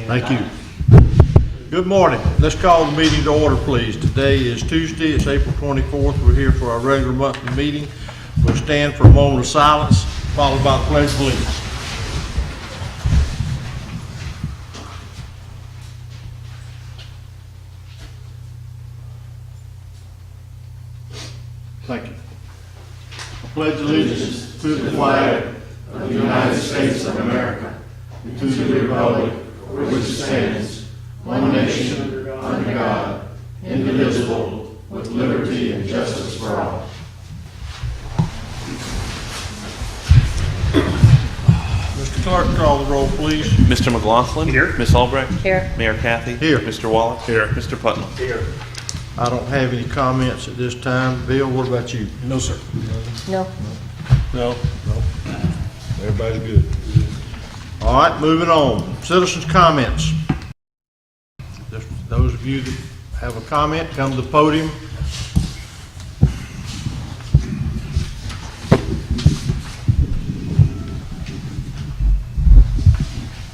Thank you. Good morning. Let's call the meeting to order, please. Today is Tuesday. It's April 24th. We're here for our regular monthly meeting. We'll stand for a moment of silence, followed by the pledge of allegiance. Thank you. I pledge allegiance to the flag of the United States of America and to the republic for which it stands, one nation, under God, indivisible, with liberty and justice for all. Mr. Clerk, call the roll, please. Mr. McLaughlin. Here. Ms. Albrecht. Here. Mayor Kathy. Here. Mr. Wallace. Here. Mr. Putnam. Here. I don't have any comments at this time. Bill, what about you? No, sir. No. No. Everybody's good. All right, moving on. Citizens' comments. Just those of you that have a comment, come to the podium.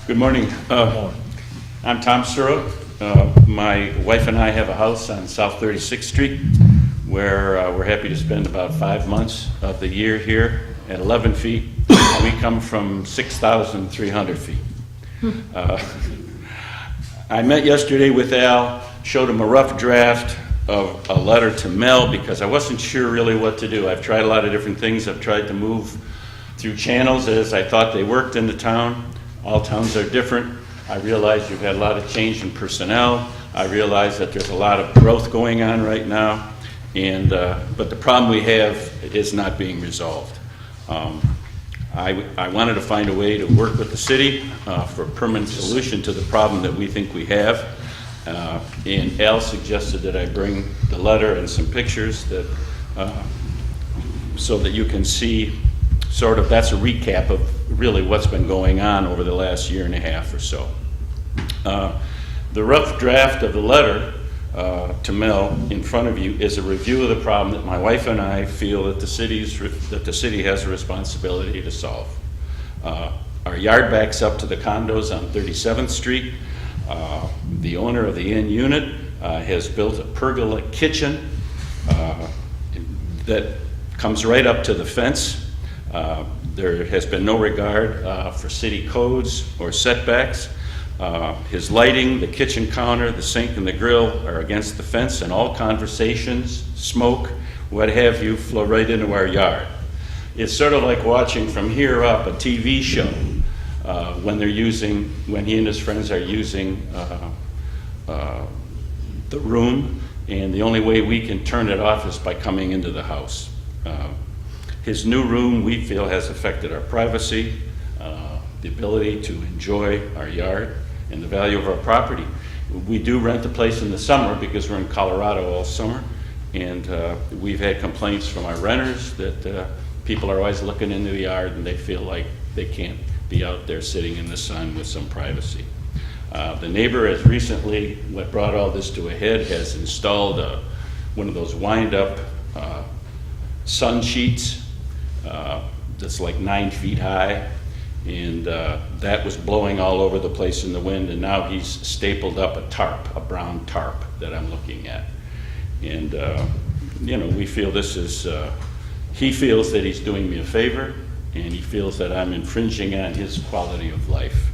Good morning. I'm Tom Sura. My wife and I have a house on South 36th Street where we're happy to spend about 5 months of the year here at 11 feet. We come from 6,300 feet. I met yesterday with Al, showed him a rough draft of a letter to Mel because I wasn't sure really what to do. I've tried a lot of different things. I've tried to move through channels as I thought they worked in the town. All towns are different. I realize you've had a lot of change in personnel. I realize that there's a lot of growth going on right now, and but the problem we have is not being resolved. I wanted to find a way to work with the city for a permanent solution to the problem that we think we have, and Al suggested that I bring the letter and some pictures that so that you can see sort of, that's a recap of really what's been going on over the last year and a half or so. The rough draft of the letter to Mel in front of you is a review of the problem that my wife and I feel that the city has a responsibility to solve. Our yard backs up to the condos on 37th Street. The owner of the inn unit has built a pergola kitchen that comes right up to the fence. There has been no regard for city codes or setbacks. His lighting, the kitchen counter, the sink, and the grill are against the fence, and all conversations, smoke, what have you, flow right into our yard. It's sort of like watching from here up a TV show when he and his friends are using the room, and the only way we can turn it off is by coming into the house. His new room, we feel, has affected our privacy, the ability to enjoy our yard, and the value of our property. We do rent the place in the summer because we're in Colorado all summer, and we've had complaints from our renters that people are always looking into the yard and they feel like they can't be out there sitting in the sun with some privacy. The neighbor has recently, what brought all this to a head, has installed one of those wind-up sun sheets that's like 9 feet high, and that was blowing all over the place in the wind, and now he's stapled up a tarp, a brown tarp that I'm looking at. And we feel this is, he feels that he's doing me a favor, and he feels that I'm infringing on his quality of life.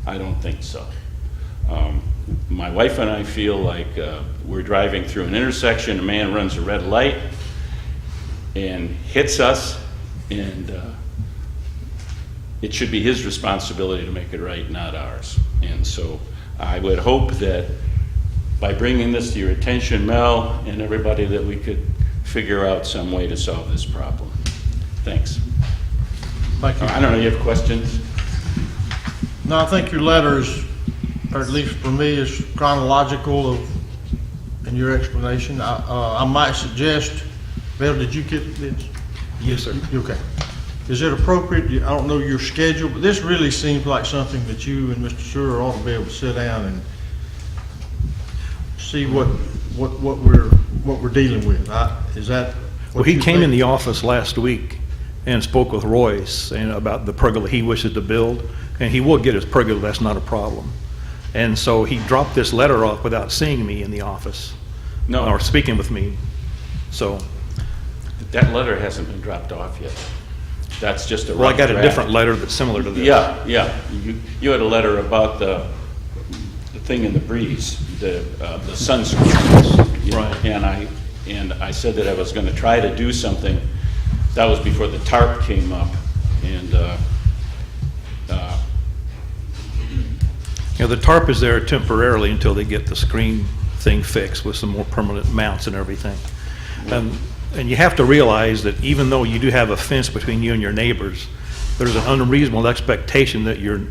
I don't think so. My wife and I feel like we're driving through an intersection, a man runs a red light and hits us, and it should be his responsibility to make it right, not ours. And so I would hope that by bringing this to your attention, Mel and everybody, that we could figure out some way to solve this problem. Thanks. Thank you. I don't know, you have questions? No, I think your letter is, or at least for me, is chronological in your explanation. I might suggest, Bill, did you get this? Yes, sir. Okay. Is it appropriate, I don't know your schedule, but this really seems like something that you and Mr. Seward ought to be able to sit down and see what we're dealing with. Is that Well, what he you came think? in the office last week and spoke with Royce and about the pergola he wishes to build, and he will get his pergola, that's not a problem. And so he dropped this letter off without seeing me in the office, No. or speaking with me. So, That letter hasn't been dropped off yet. That's just a rough well, I got a draft. different letter that's similar to this. Yeah. You had a letter about the thing in the breeze, the sunscreen. you know, Right. And I said that I was gonna try to do something. That was before the tarp came up, and, You know, the tarp is there temporarily until they get the screen thing fixed with some more permanent mounts and everything. And you have to realize that even though you do have a fence between you and your neighbors, there's an unreasonable expectation that you're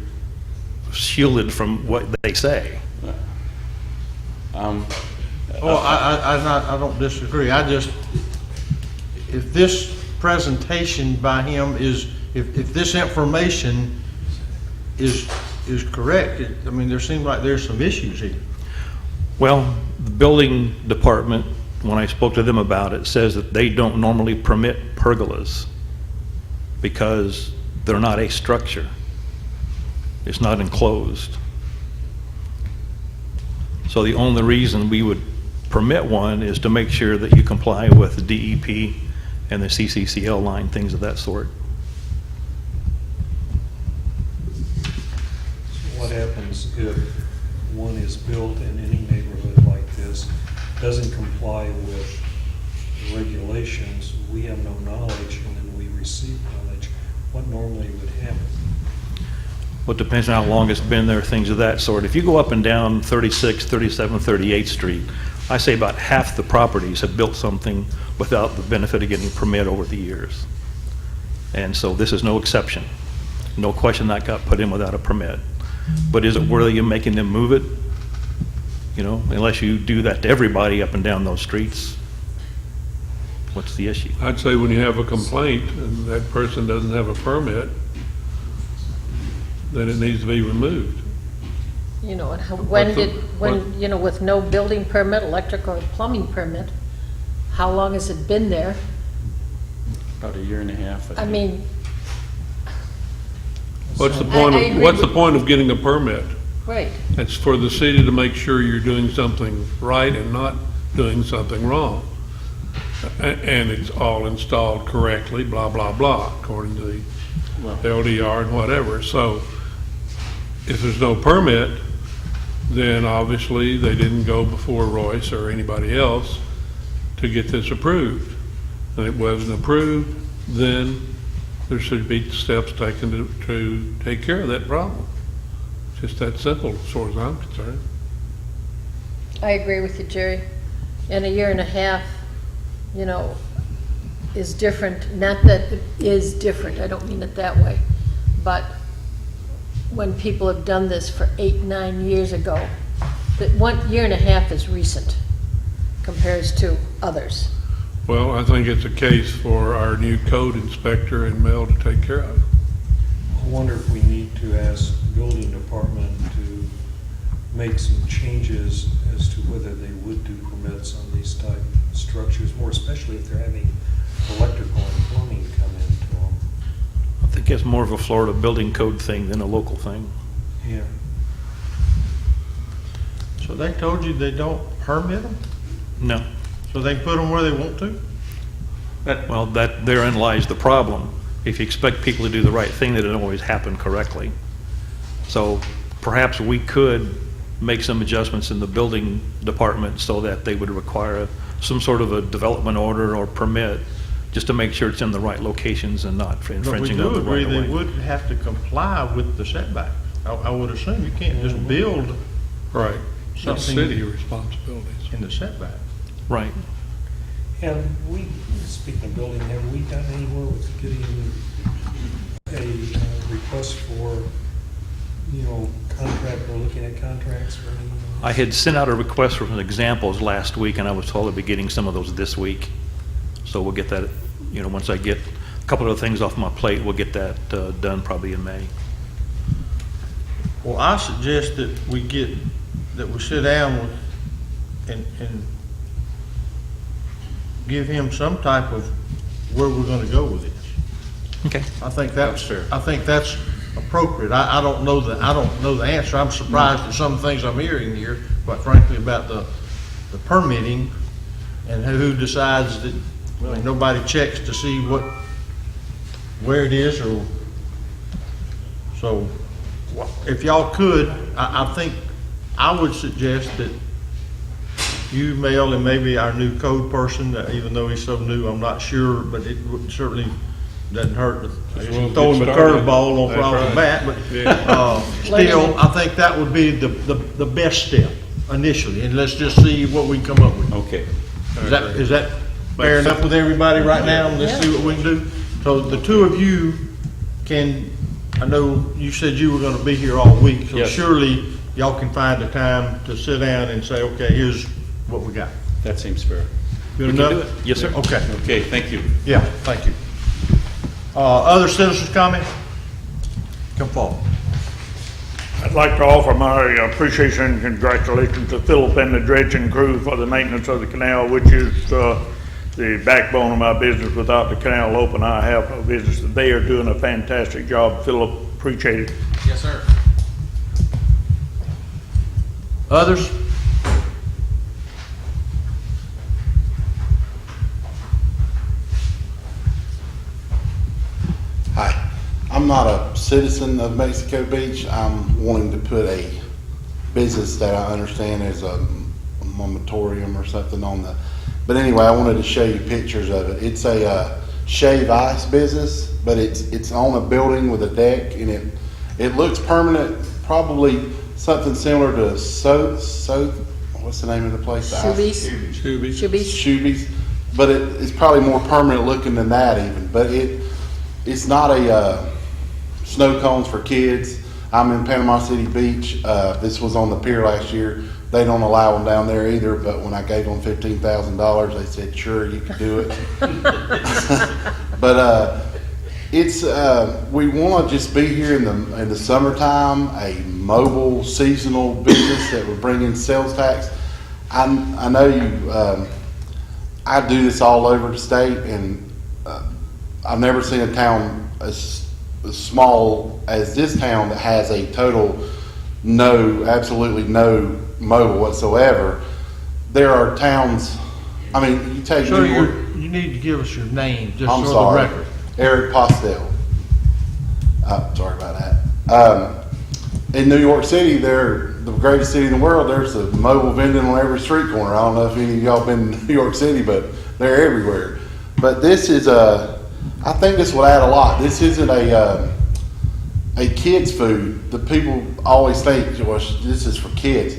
shielded from what they say. Oh, I don't disagree. If this presentation by him is, if this information is correct, I mean, there seems like there's some issues here. Well, the building department, when I spoke to them about it, says that they don't normally permit pergolas because they're not a structure. It's not enclosed. So the only reason we would permit one is to make sure that you comply with the DEP and the CCCL line, things of that sort. What happens if one is built in any neighborhood like this, doesn't comply with regulations, we have no knowledge, and then we receive knowledge? What normally would happen? Well, it depends on how long it's been there, things of that sort. If you go up and down 36, 37, 38th Street, I say about half the properties have built something without the benefit of getting a permit over the years. And so this is no exception. No question that got put in without a permit. But is it worthy of making them move it? You know, unless you do that to everybody up and down those streets, what's the issue? I'd say when you have a complaint and that person doesn't have a permit, then it needs to be removed. You know, and What's the- you know, with no building permit, electric or plumbing permit, how long has it been there? about a year and a half. I think. mean, What's the I point agree of, what's the with- point of getting a permit? right, It's for the city to make sure you're doing something right and not doing something wrong. And it's all installed correctly, blah, blah, blah, according to the Well- LDR and whatever. So if there's no permit, then obviously they didn't go before Royce or anybody else to get this approved. And it wasn't approved, then there should be steps taken to take care of that problem. Just that simple, as far as I'm concerned. I agree with you, Jerry. And a year and a half, you know, is different, not that it is different, I don't mean it that way, but when people have done this for 8, 9 years ago, that 1 year and a half is recent compares to others. Well, I think it's a case for our new code inspector and Mel to take care of. I wonder if we need to ask the building department to make some changes as to whether they would do permits on these type of structures, more especially if they're having electrical and plumbing come into them. I think it's more of a Florida building code thing than a local thing. Yeah. So they told you they don't permit them? No. So they can put them where they want to? Well, that, therein lies the problem. If you expect people to do the right thing, that doesn't always happen correctly. So perhaps we could make some adjustments in the building department so that they would require some sort of a development order or permit, just to make sure it's in the right locations and not But we infringing on do the agree right they of way. would have to comply with the setback. I would assume you can't just build Right. It's Something- city responsibilities. in the setback. Right. Have we, speaking of building, have we gotten anywhere with getting a request for, you know, contract, or looking at contracts or anything? I had sent out a request for some examples last week, and I was told I'd be getting some of those this week. So we'll get that, you know, once I get a couple of things off my plate, we'll get that done probably in May. Well, I suggest that we sit down with, and give him some type of where we're gonna go with this. Okay. I think that's appropriate. I don't know the answer. I'm surprised at some things I'm hearing here, quite frankly, about the permitting and who decides that, well, nobody checks to see where it is, or, so, if y'all could, I think, I would suggest that you, Mel, and maybe our new code person, even though he's so new, I'm not sure, but it would certainly doesn't hurt to Just won't throw him a get started. curveball on That's off the right. bat, but, Yeah. still, I think that would be the best step initially, and let's just see what we can come up with. Okay. Is that fair enough with everybody right now? Let's see what we can do. So the two of you can, I know you said you were gonna be here all week, so Yes. surely y'all can find the time to sit down and say, okay, here's what we got. That seems fair. Good We can enough? do it. Yes, sir. Okay, Okay, thank you. yeah, thank you. Other citizens' comment? Come forward. I'd like to offer my appreciation and congratulations to Philip and the dredging crew for the maintenance of the canal, which is the backbone of my business. Without the canal open, I have no business. They are doing a fantastic job. Philip, appreciate it. Yes, sir. Others? Hi, I'm not a citizen of Mexico Beach. I'm wanting to put a business that I understand is a moratorium or something on the, but anyway, I wanted to show you pictures of it. It's a shave ice business, but it's on a building with a deck, and it looks permanent, probably something similar to what's the name of the place? Shubis. Scooby. Shubis. Shuby's, but it's probably more permanent looking than that even. But it's not a snow cones for kids. I'm in Panama City Beach. This was on the pier last year. They don't allow them down there either. But when I gave them $15,000, they said, "Sure, you can do it." But it's we want to just be here in the summertime, a mobile seasonal business that would bring in sales tax. I know you. I do this all over the state, and I've never seen a town as small as this town that has a total absolutely no mobile whatsoever. There are towns. I mean, you take Sir, New York. you need to give us your name, just I'm for the sorry, record. Eric Postel. Sorry about that. In New York City, they're the greatest city in the world. There's a mobile vending on every street corner. I don't know if any of y'all been to New York City, but they're everywhere. But this is I think this will add a lot. This isn't a kid's food. The people always think, well, this is for kids.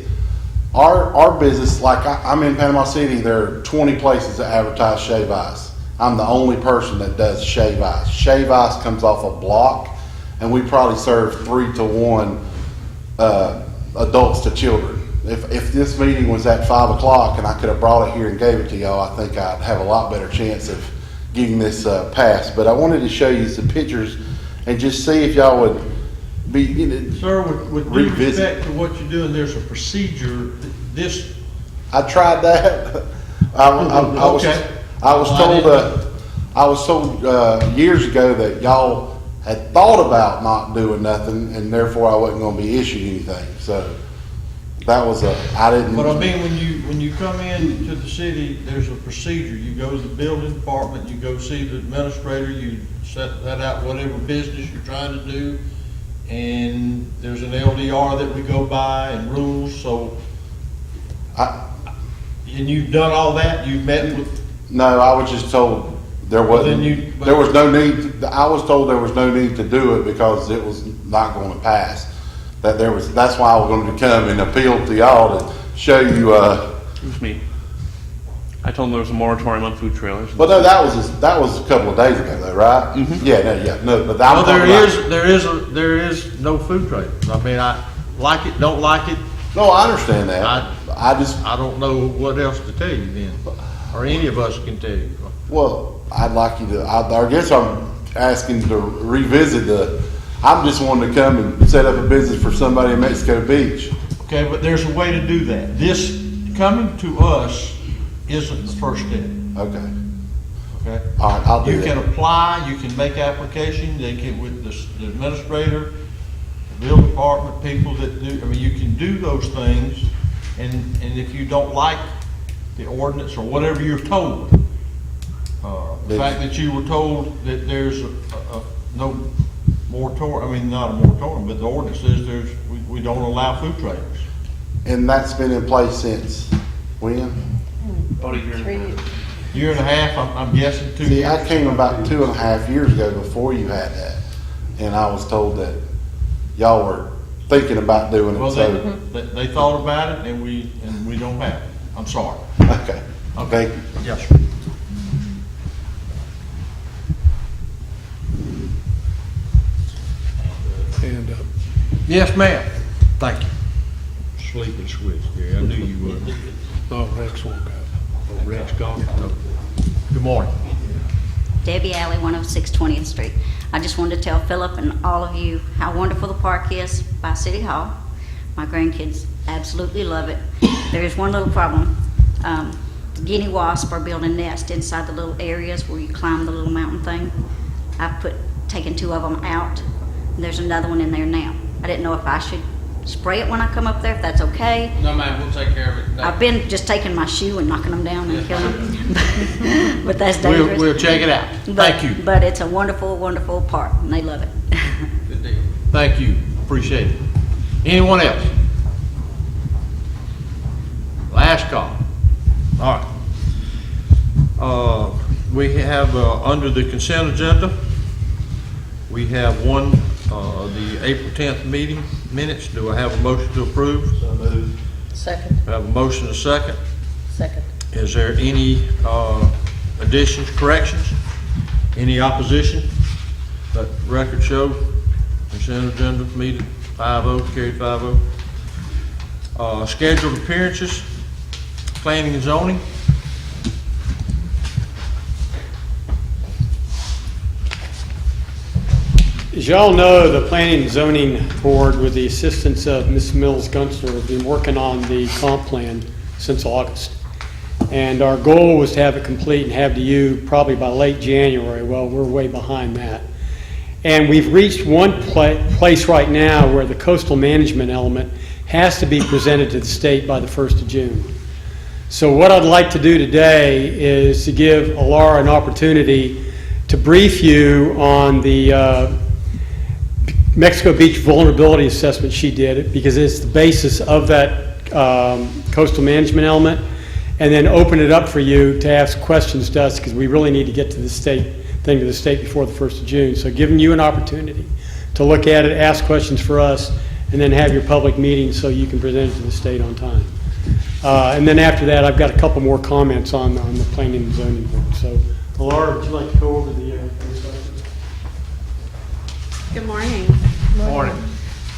Our business, like I'm in Panama City, there are 20 places that advertise shave ice. I'm the only person that does shave ice. Shave ice comes off a block, and we probably serve 3 to 1 adults to children. If this meeting was at 5 o'clock and I could have brought it here and gave it to y'all, I think I'd have a lot better chance of getting this passed. But I wanted to show you some pictures and just see if y'all would be, Sir, with due revisit. respect to what you're doing, there's a procedure. This, I tried that. Okay. I was told years ago that y'all had thought about not doing nothing, and therefore I wasn't going to be issued anything. So that was I didn't. but I mean, when you come in to the city, there's a procedure. You go to the building department, you go see the administrator, you set that out, whatever business you're trying to do, and there's an LDR that we go by and rules, so. And you've done all that? You've met with? No, I was just told there wasn't. There was no need. I was told there was no need to do it because it was not going to pass. That's why I was going to come and appeal to y'all to show you. Excuse me. I told them there was a moratorium on food trailers. Well, no, that was a couple of days ago, though, right? Mm-hmm. No. But Well, there is no food trade. I mean, I like it, don't like it. No, I understand that. I don't know what else to tell you then, or any of us can tell you. Well, I'd like you to, I guess I'm asking to revisit I'm just wanting to come and set up a business for somebody in Mexico Beach. Okay, but there's a way to do that. This, coming to us isn't the first step. Okay. okay? All right, I'll do You can that. apply, you can make application, they can, with the administrator, the bill department, people that do, I mean, you can do those things, and if you don't like the ordinance or whatever you're told, the fact that you were told that there's no moratorium, I mean, not a moratorium, but the ordinance says we don't allow food trailers. And that's been in place since when? About a year and a 3 half. years. Year and a half, I'm guessing 2 See, years. I came about 2.5 years ago before you had that, and I was told that y'all were thinking about doing Well, it, so, they thought about it, and we don't have it. I'm sorry. okay. Thank you. Yes, sir. And Yes, ma'am. Thank you. Sleeping switch, Gary. I knew you would. oh, Rex won't go. Oh, Rex gone. Good morning. Debbie Alley, 106 20th Street. I just wanted to tell Philip and all of you how wonderful the park is by City Hall. My grandkids absolutely love it. There is one little problem. Guinea wasps are building nests inside the little areas where you climb the little mountain thing. I've taken 2 of them out, and there's another one in there now. I didn't know if I should spray it when I come up there, if that's okay. No, ma'am, we'll take care of it. I've been just taking my shoe and knocking them down and killing them. But that's dangerous. We'll check it out. Thank you. But it's a wonderful, wonderful park, and they love it. Good deal. Thank you. Appreciate it. Anyone else? Last call. All right. We have, under the consent agenda, we have the April 10th meeting minutes. Do I have a motion to approve? So moved. Second, I have a motion and a second. second. Is there any additions, corrections? Any opposition? Let the record show. Consent agenda meeting 5-0, carried 5-0. Scheduled appearances, planning and zoning. As y'all know, the Planning and Zoning Board, with the assistance of Ms. Mills Gunster, have been working on the comp plan since August. And our goal was to have it complete and have to you probably by late January. Well, we're way behind that. And we've reached one place right now where the coastal management element has to be presented to the state by the 1st of June. So what I'd like to do today is to give Alara an opportunity to brief you on the Mexico Beach vulnerability assessment she did, because it's the basis of that coastal management element, and then open it up for you to ask questions to us, because we really need to get to the state before the 1st of June. So giving you an opportunity to look at it, ask questions for us, and then have your public meeting so you can present it to the state on time. And then after that, I've got a couple more comments on the Planning and Zoning Board. So, Laura, would you like to go over the questions? Good morning. Morning.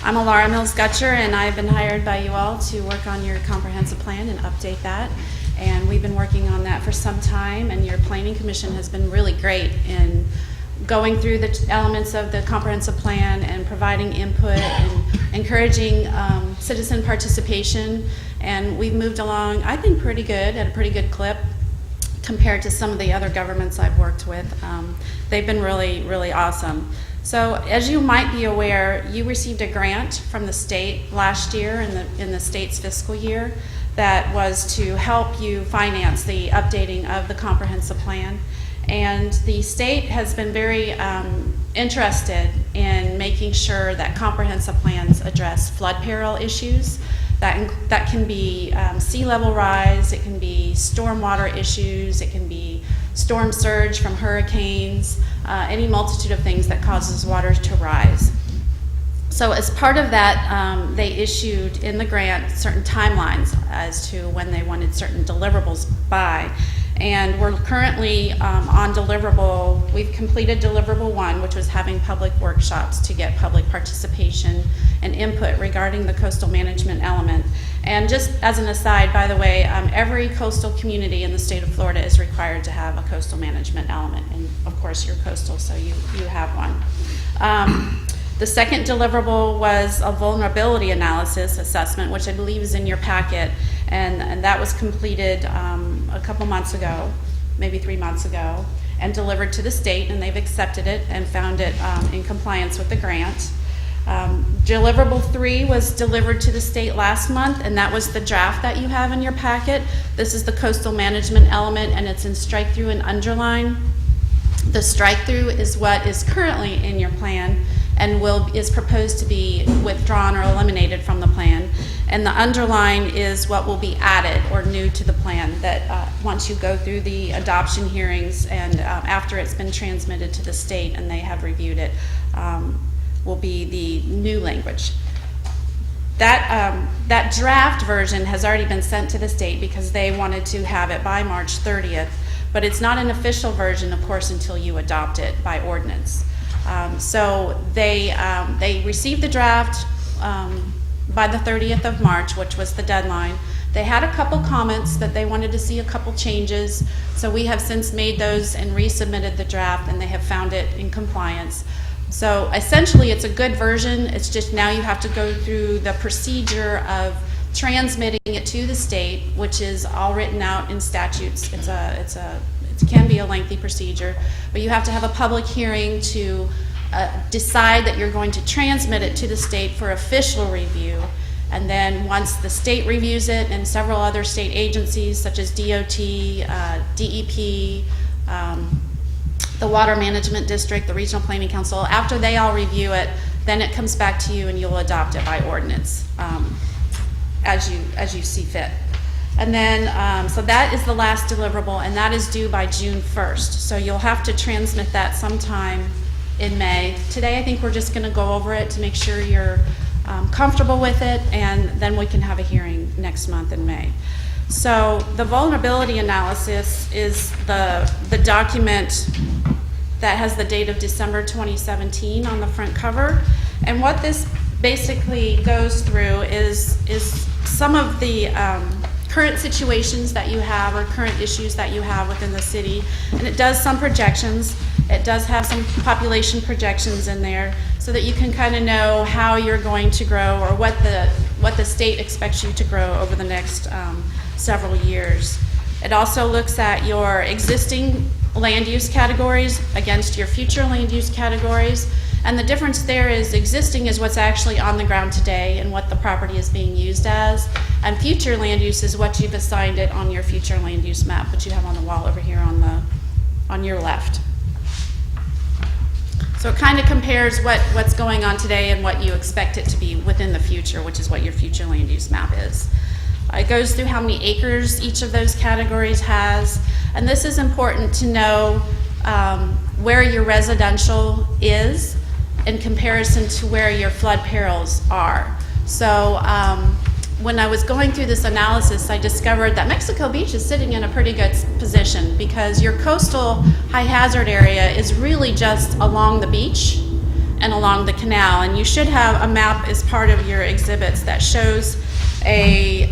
I'm Alara Mills-Gutcher, and I've been hired by you all to work on your comprehensive plan and update that. And we've been working on that for some time, and your Planning Commission has been really great in going through the elements of the comprehensive plan and providing input and encouraging citizen participation. And we've moved along, I think, pretty good, at a pretty good clip compared to some of the other governments I've worked with. They've been really, really awesome. So as you might be aware, you received a grant from the state last year in the state's fiscal year that was to help you finance the updating of the comprehensive plan. And the state has been very interested in making sure that comprehensive plans address flood peril issues. That can be sea level rise, it can be stormwater issues, it can be storm surge from hurricanes, any multitude of things that causes water to rise. So as part of that, they issued in the grant certain timelines as to when they wanted certain deliverables by. And we're currently on deliverable, we've completed deliverable 1, which was having public workshops to get public participation and input regarding the coastal management element. And just as an aside, by the way, every coastal community in the state of Florida is required to have a coastal management element. And of course you're coastal, so you have one. The second deliverable was a vulnerability analysis assessment, which I believe is in your packet, and that was completed a couple months ago, maybe 3 months ago. and delivered to the state, and they've accepted it and found it in compliance with the grant. Deliverable 3 was delivered to the state last month, and that was the draft that you have in your packet. This is the coastal management element, and it's in strike-through and underline. The strike-through is what is currently in your plan and is proposed to be withdrawn or eliminated from the plan. And the underline is what will be added or new to the plan that once you go through the adoption hearings and after it's been transmitted to the state and they have reviewed it, will be the new language. That draft version has already been sent to the state because they wanted to have it by March 30th, but it's not an official version, of course, until you adopt it by ordinance. So they received the draft by the 30th of March, which was the deadline. They had a couple comments that they wanted to see a couple changes, so we have since made those and resubmitted the draft, and they have found it in compliance. So essentially, it's a good version. It's just now you have to go through the procedure of transmitting it to the state, which is all written out in statutes. It can be a lengthy procedure, but you have to have a public hearing to decide that you're going to transmit it to the state for official review. And then once the state reviews it and several other state agencies such as DOT, DEP, the Water Management District, the Regional Planning Council, after they all review it, then it comes back to you and you'll adopt it by ordinance as you see fit. And then, so that is the last deliverable, and that is due by June 1st. So you'll have to transmit that sometime in May. Today, I think we're just going to go over it to make sure you're comfortable with it, and then we can have a hearing next month in May. So the vulnerability analysis is the document that has the date of December 2017 on the front cover. And what this basically goes through is some of the current situations that you have or current issues that you have within the city. And it does some projections. It does have some population projections in there so that you can kind of know how you're going to grow or what the state expects you to grow over the next several years. It also looks at your existing land use categories against your future land use categories. And the difference there is existing is what's actually on the ground today and what the property is being used as. And future land use is what you've assigned it on your future land use map, which you have on the wall over here on your left. So it kind of compares what's going on today and what you expect it to be within the future, which is what your future land use map is. It goes through how many acres each of those categories has. And this is important to know where your residential is in comparison to where your flood perils are. So when I was going through this analysis, I discovered that Mexico Beach is sitting in a pretty good position because your coastal high hazard area is really just along the beach and along the canal. And you should have a map as part of your exhibits that shows a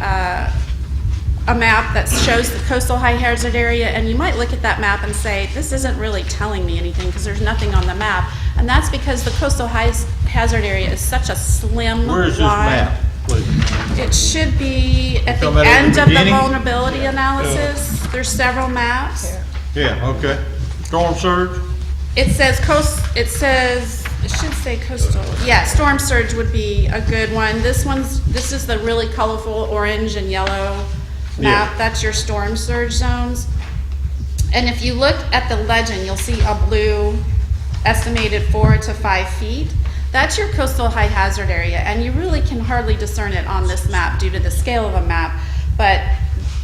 map that shows the coastal high hazard area, and you might look at that map and say, this isn't really telling me anything because there's nothing on the map. And that's because the coastal high hazard area is such a slim line. Where is this map, please? It should be at the talking about at end the of the beginning? vulnerability analysis. There's several maps. Yeah, okay. Storm surge? It should say coastal. Yeah, storm surge would be a good one. This is the really colorful orange and yellow map. That's your storm surge zones. And if you look at the legend, you'll see a blue estimated 4 to 5 feet. That's your coastal high hazard area, and you really can hardly discern it on this map due to the scale of a map. But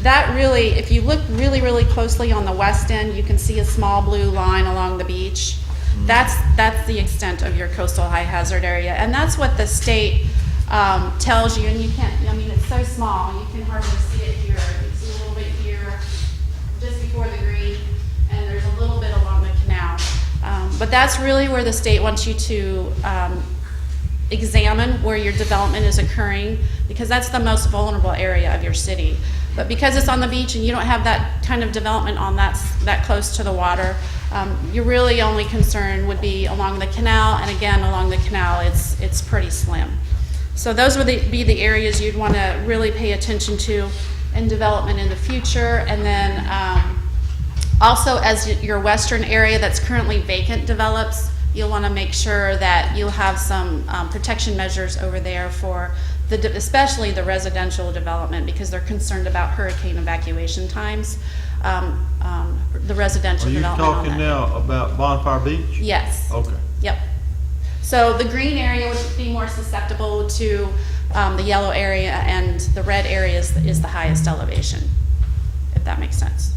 that really, if you look really, really closely on the west end, you can see a small blue line along the beach. That's the extent of your coastal high hazard area, and that's what the state tells you. And you can't, I mean, it's so small, you can hardly see it here. You see a little bit here, just before the green, and there's a little bit along the canal. But that's really where the state wants you to examine where your development is occurring, because that's the most vulnerable area of your city. But because it's on the beach and you don't have that kind of development on that close to the water, your really only concern would be along the canal, and again, along the canal, it's pretty slim. So those would be the areas you'd want to really pay attention to in development in the future. And then Also, as your western area that's currently vacant develops, you'll want to make sure that you'll have some protection measures over there for especially the residential development, because they're concerned about hurricane evacuation times. The residential Are you development on talking that. now about Bonfire Beach? Yes. Okay. Yep. So the green area would be more susceptible to the yellow area, and the red area is the highest elevation, if that makes sense.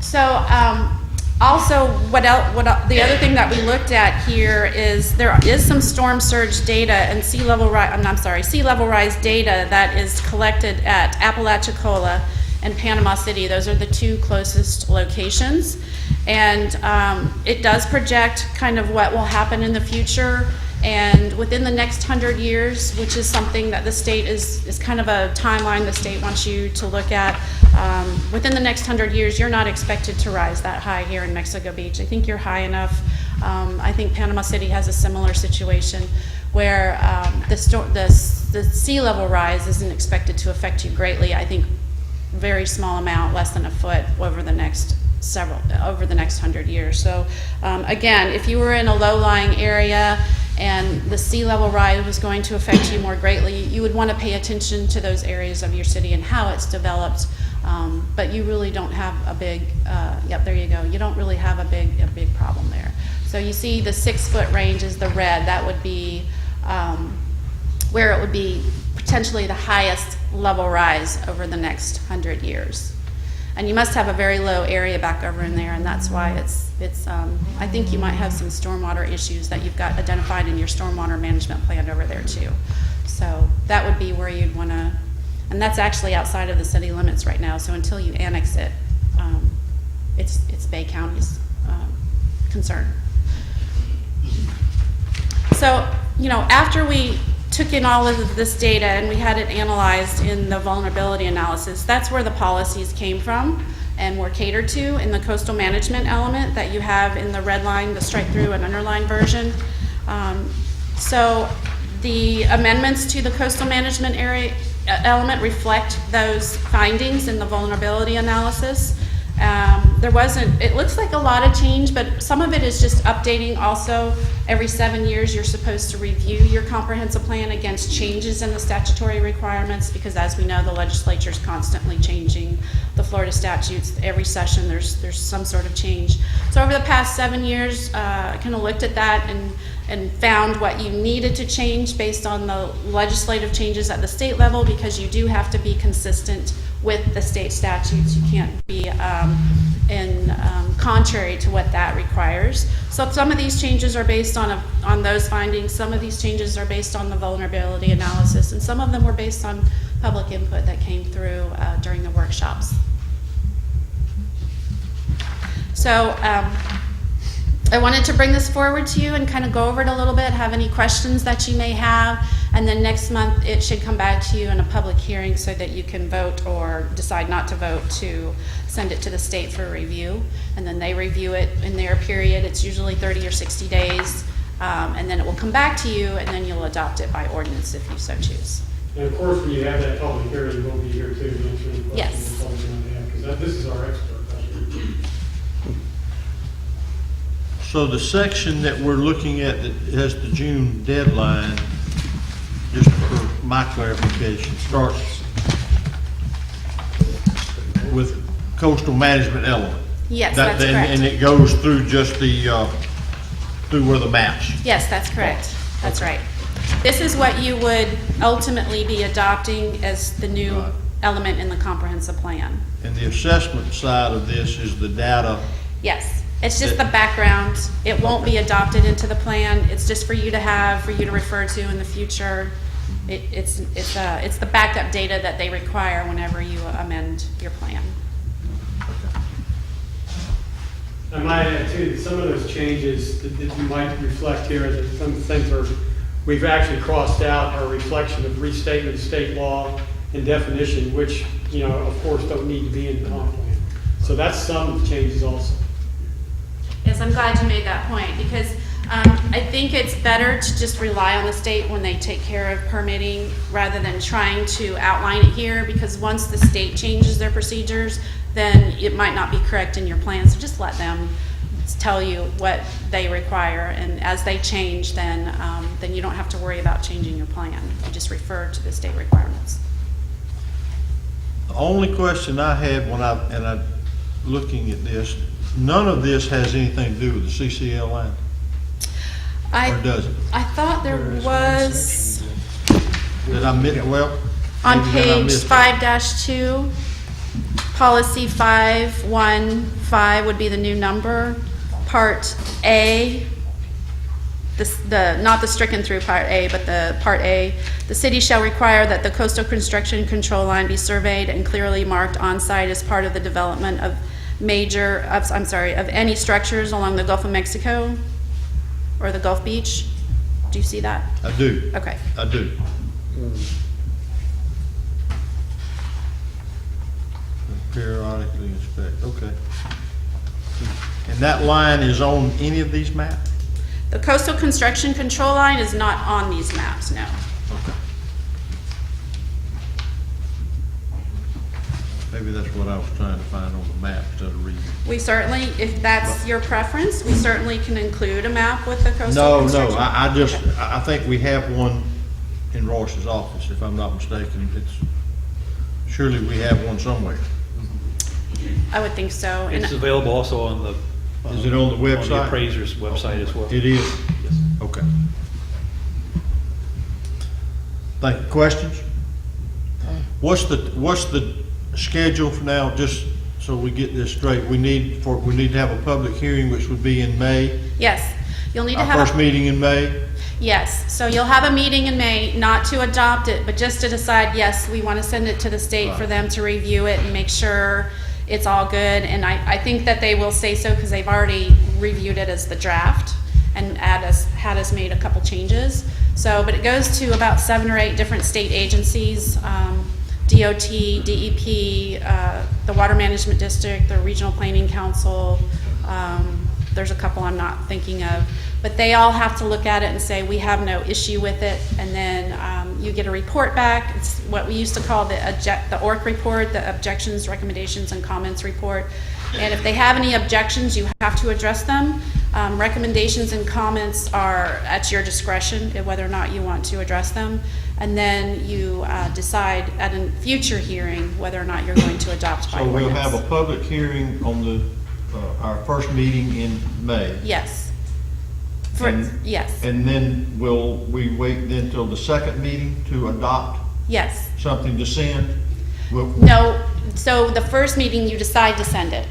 So also, the other thing that we looked at here is there is some storm surge data and sea level rise data that is collected at Apalachicola and Panama City. Those are the two closest locations. And it does project kind of what will happen in the future. And within the next 100 years, which is something that the state is kind of a timeline the state wants you to look at, within the next 100 years, you're not expected to rise that high here in Mexico Beach. I think you're high enough. I think Panama City has a similar situation where the sea level rise isn't expected to affect you greatly. I think very small amount, less than a foot over the next 100 years. So again, if you were in a low-lying area and the sea level rise was going to affect you more greatly, you would want to pay attention to those areas of your city and how it's developed. But you really don't have a big, yep, there you go. You don't really have a big problem there. So you see the 6-foot range is the red. That would be where it would be potentially the highest level rise over the next 100 years. And you must have a very low area back over in there, and that's why it's I think you might have some stormwater issues that you've got identified in your stormwater management plan over there too. So that would be where you'd want to, and that's actually outside of the city limits right now, so until you annex it, it's Bay County's concern. So, you know, after we took in all of this data and we had it analyzed in the vulnerability analysis, that's where the policies came from and were catered to in the coastal management element that you have in the red line, the strike through and underline version. So the amendments to the coastal management area element reflect those findings in the vulnerability analysis. It looks like a lot of change, but some of it is just updating. Also, every 7 years, you're supposed to review your comprehensive plan against changes in the statutory requirements, because as we know, the legislature is constantly changing the Florida statutes. Every session, there's some sort of change. So over the past 7 years, I kind of looked at that and found what you needed to change based on the legislative changes at the state level, because you do have to be consistent with the state statutes. You can't be contrary to what that requires. So some of these changes are based on those findings. Some of these changes are based on the vulnerability analysis, and some of them were based on public input that came through during the workshops. So I wanted to bring this forward to you and kind of go over it a little bit, have any questions that you may have, and then next month it should come back to you in a public hearing so that you can vote or decide not to vote to send it to the state for review, and then they review it in their period. It's usually 30 or 60 days, and then it will come back to you, and then you'll adopt it by ordinance if you so choose. And of course, when you have that public hearing, we'll be here too to answer any questions. Yes. You're probably gonna have, because this is our expert. So the section that we're looking at that has the June deadline, just for my clarification, starts with coastal management element. Yes, that's correct. And it goes through just the, through where the maps. Yes, that's correct. That's right. This is what you would ultimately be adopting as the new element in the comprehensive plan. And the assessment side of this is the data. Yes, it's just the background. It won't be adopted into the plan. It's just for you to have, for you to refer to in the future. It's the backup data that they require whenever you amend your plan. I might add too, that some of those changes that you might reflect here, that some things we've actually crossed out are a reflection of restatement of state law and definition, which, you know, of course, don't need to be in the comp plan. So that's some of the changes also. Yes, I'm glad you made that point, because I think it's better to just rely on the state when they take care of permitting rather than trying to outline it here, because once the state changes their procedures, then it might not be correct in your plan. So just let them tell you what they require, and as they change, then you don't have to worry about changing your plan. You just refer to the state requirements. The only question I had when I'm looking at this, none of this has anything to do with the CCL line, or does it? I thought there was, Did I miss, well? on maybe then I page missed it. 5-2, policy 515 would be the new number. Part A, not the stricken through Part A, but the Part A, the city shall require that the coastal construction control line be surveyed and clearly marked on site as part of the development of of any structures along the Gulf of Mexico or the Gulf Beach. Do you see that? I do. Okay. I do. Periodically inspect, okay. And that line is on any of these maps? The coastal construction control line is not on these maps, no. Okay. Maybe that's what I was trying to find on the map instead of reading. We certainly, if that's your preference, we certainly can include a map with the coastal No, construction. I think we have one in Royce's office, if I'm not mistaken. Surely we have one somewhere. I would think so. And It's available also on the. Is it on the website? On the appraiser's website as well. It is? Yes. Okay. Thank you. Questions? What's the schedule for now, just so we get this straight? We need to have a public hearing, which would be in May. Yes, you'll need to Our have. first meeting in May? Yes, so you'll have a meeting in May, not to adopt it, but just to decide, yes, we want to send it to the state for them to review it and make sure it's all good. And I think that they will say so because they've already reviewed it as the draft and had us made a couple changes. So, but it goes to about 7 or 8 different state agencies, DOT, DEP, the Water Management District, the Regional Planning Council. There's a couple I'm not thinking of. But they all have to look at it and say, we have no issue with it. And then you get a report back. It's what we used to call the ORC report, the Objections, Recommendations, and Comments report. And if they have any objections, you have to address them. Recommendations and comments are at your discretion, whether or not you want to address them. And then you decide at a future hearing whether or not you're going to adopt by So ordinance. we'll have a public hearing on our first meeting in May. Yes. Yes. And then will we wait then till the second meeting to adopt Yes. something to send? No, so the first meeting you decide to send it.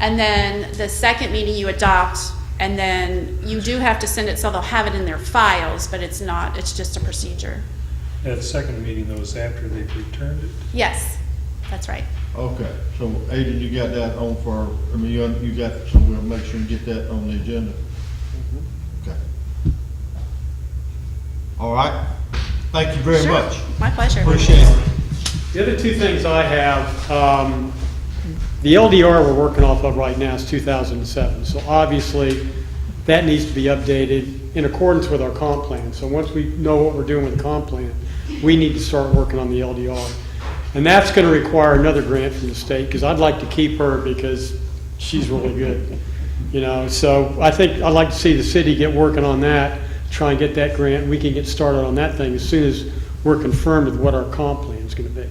And then the second meeting you adopt, and then you do have to send it so they'll have it in their files, but it's not, it's just a procedure. That second meeting, though, is after they've returned it? Yes, that's right. Okay, so Aiden, you got that on you got, so we'll make sure and get that on the agenda. Okay. All right, thank you very Sure. much. My pleasure. Appreciate it. The other two things I have, the LDR we're working off of right now is 2007. So obviously, that needs to be updated in accordance with our comp plan. So once we know what we're doing with the comp plan, we need to start working on the LDR. And that's going to require another grant from the state, because I'd like to keep her because she's really good. You know, so I think I'd like to see the city get working on that, try and get that grant. We can get started on that thing as soon as we're confirmed with what our comp plan is going to be.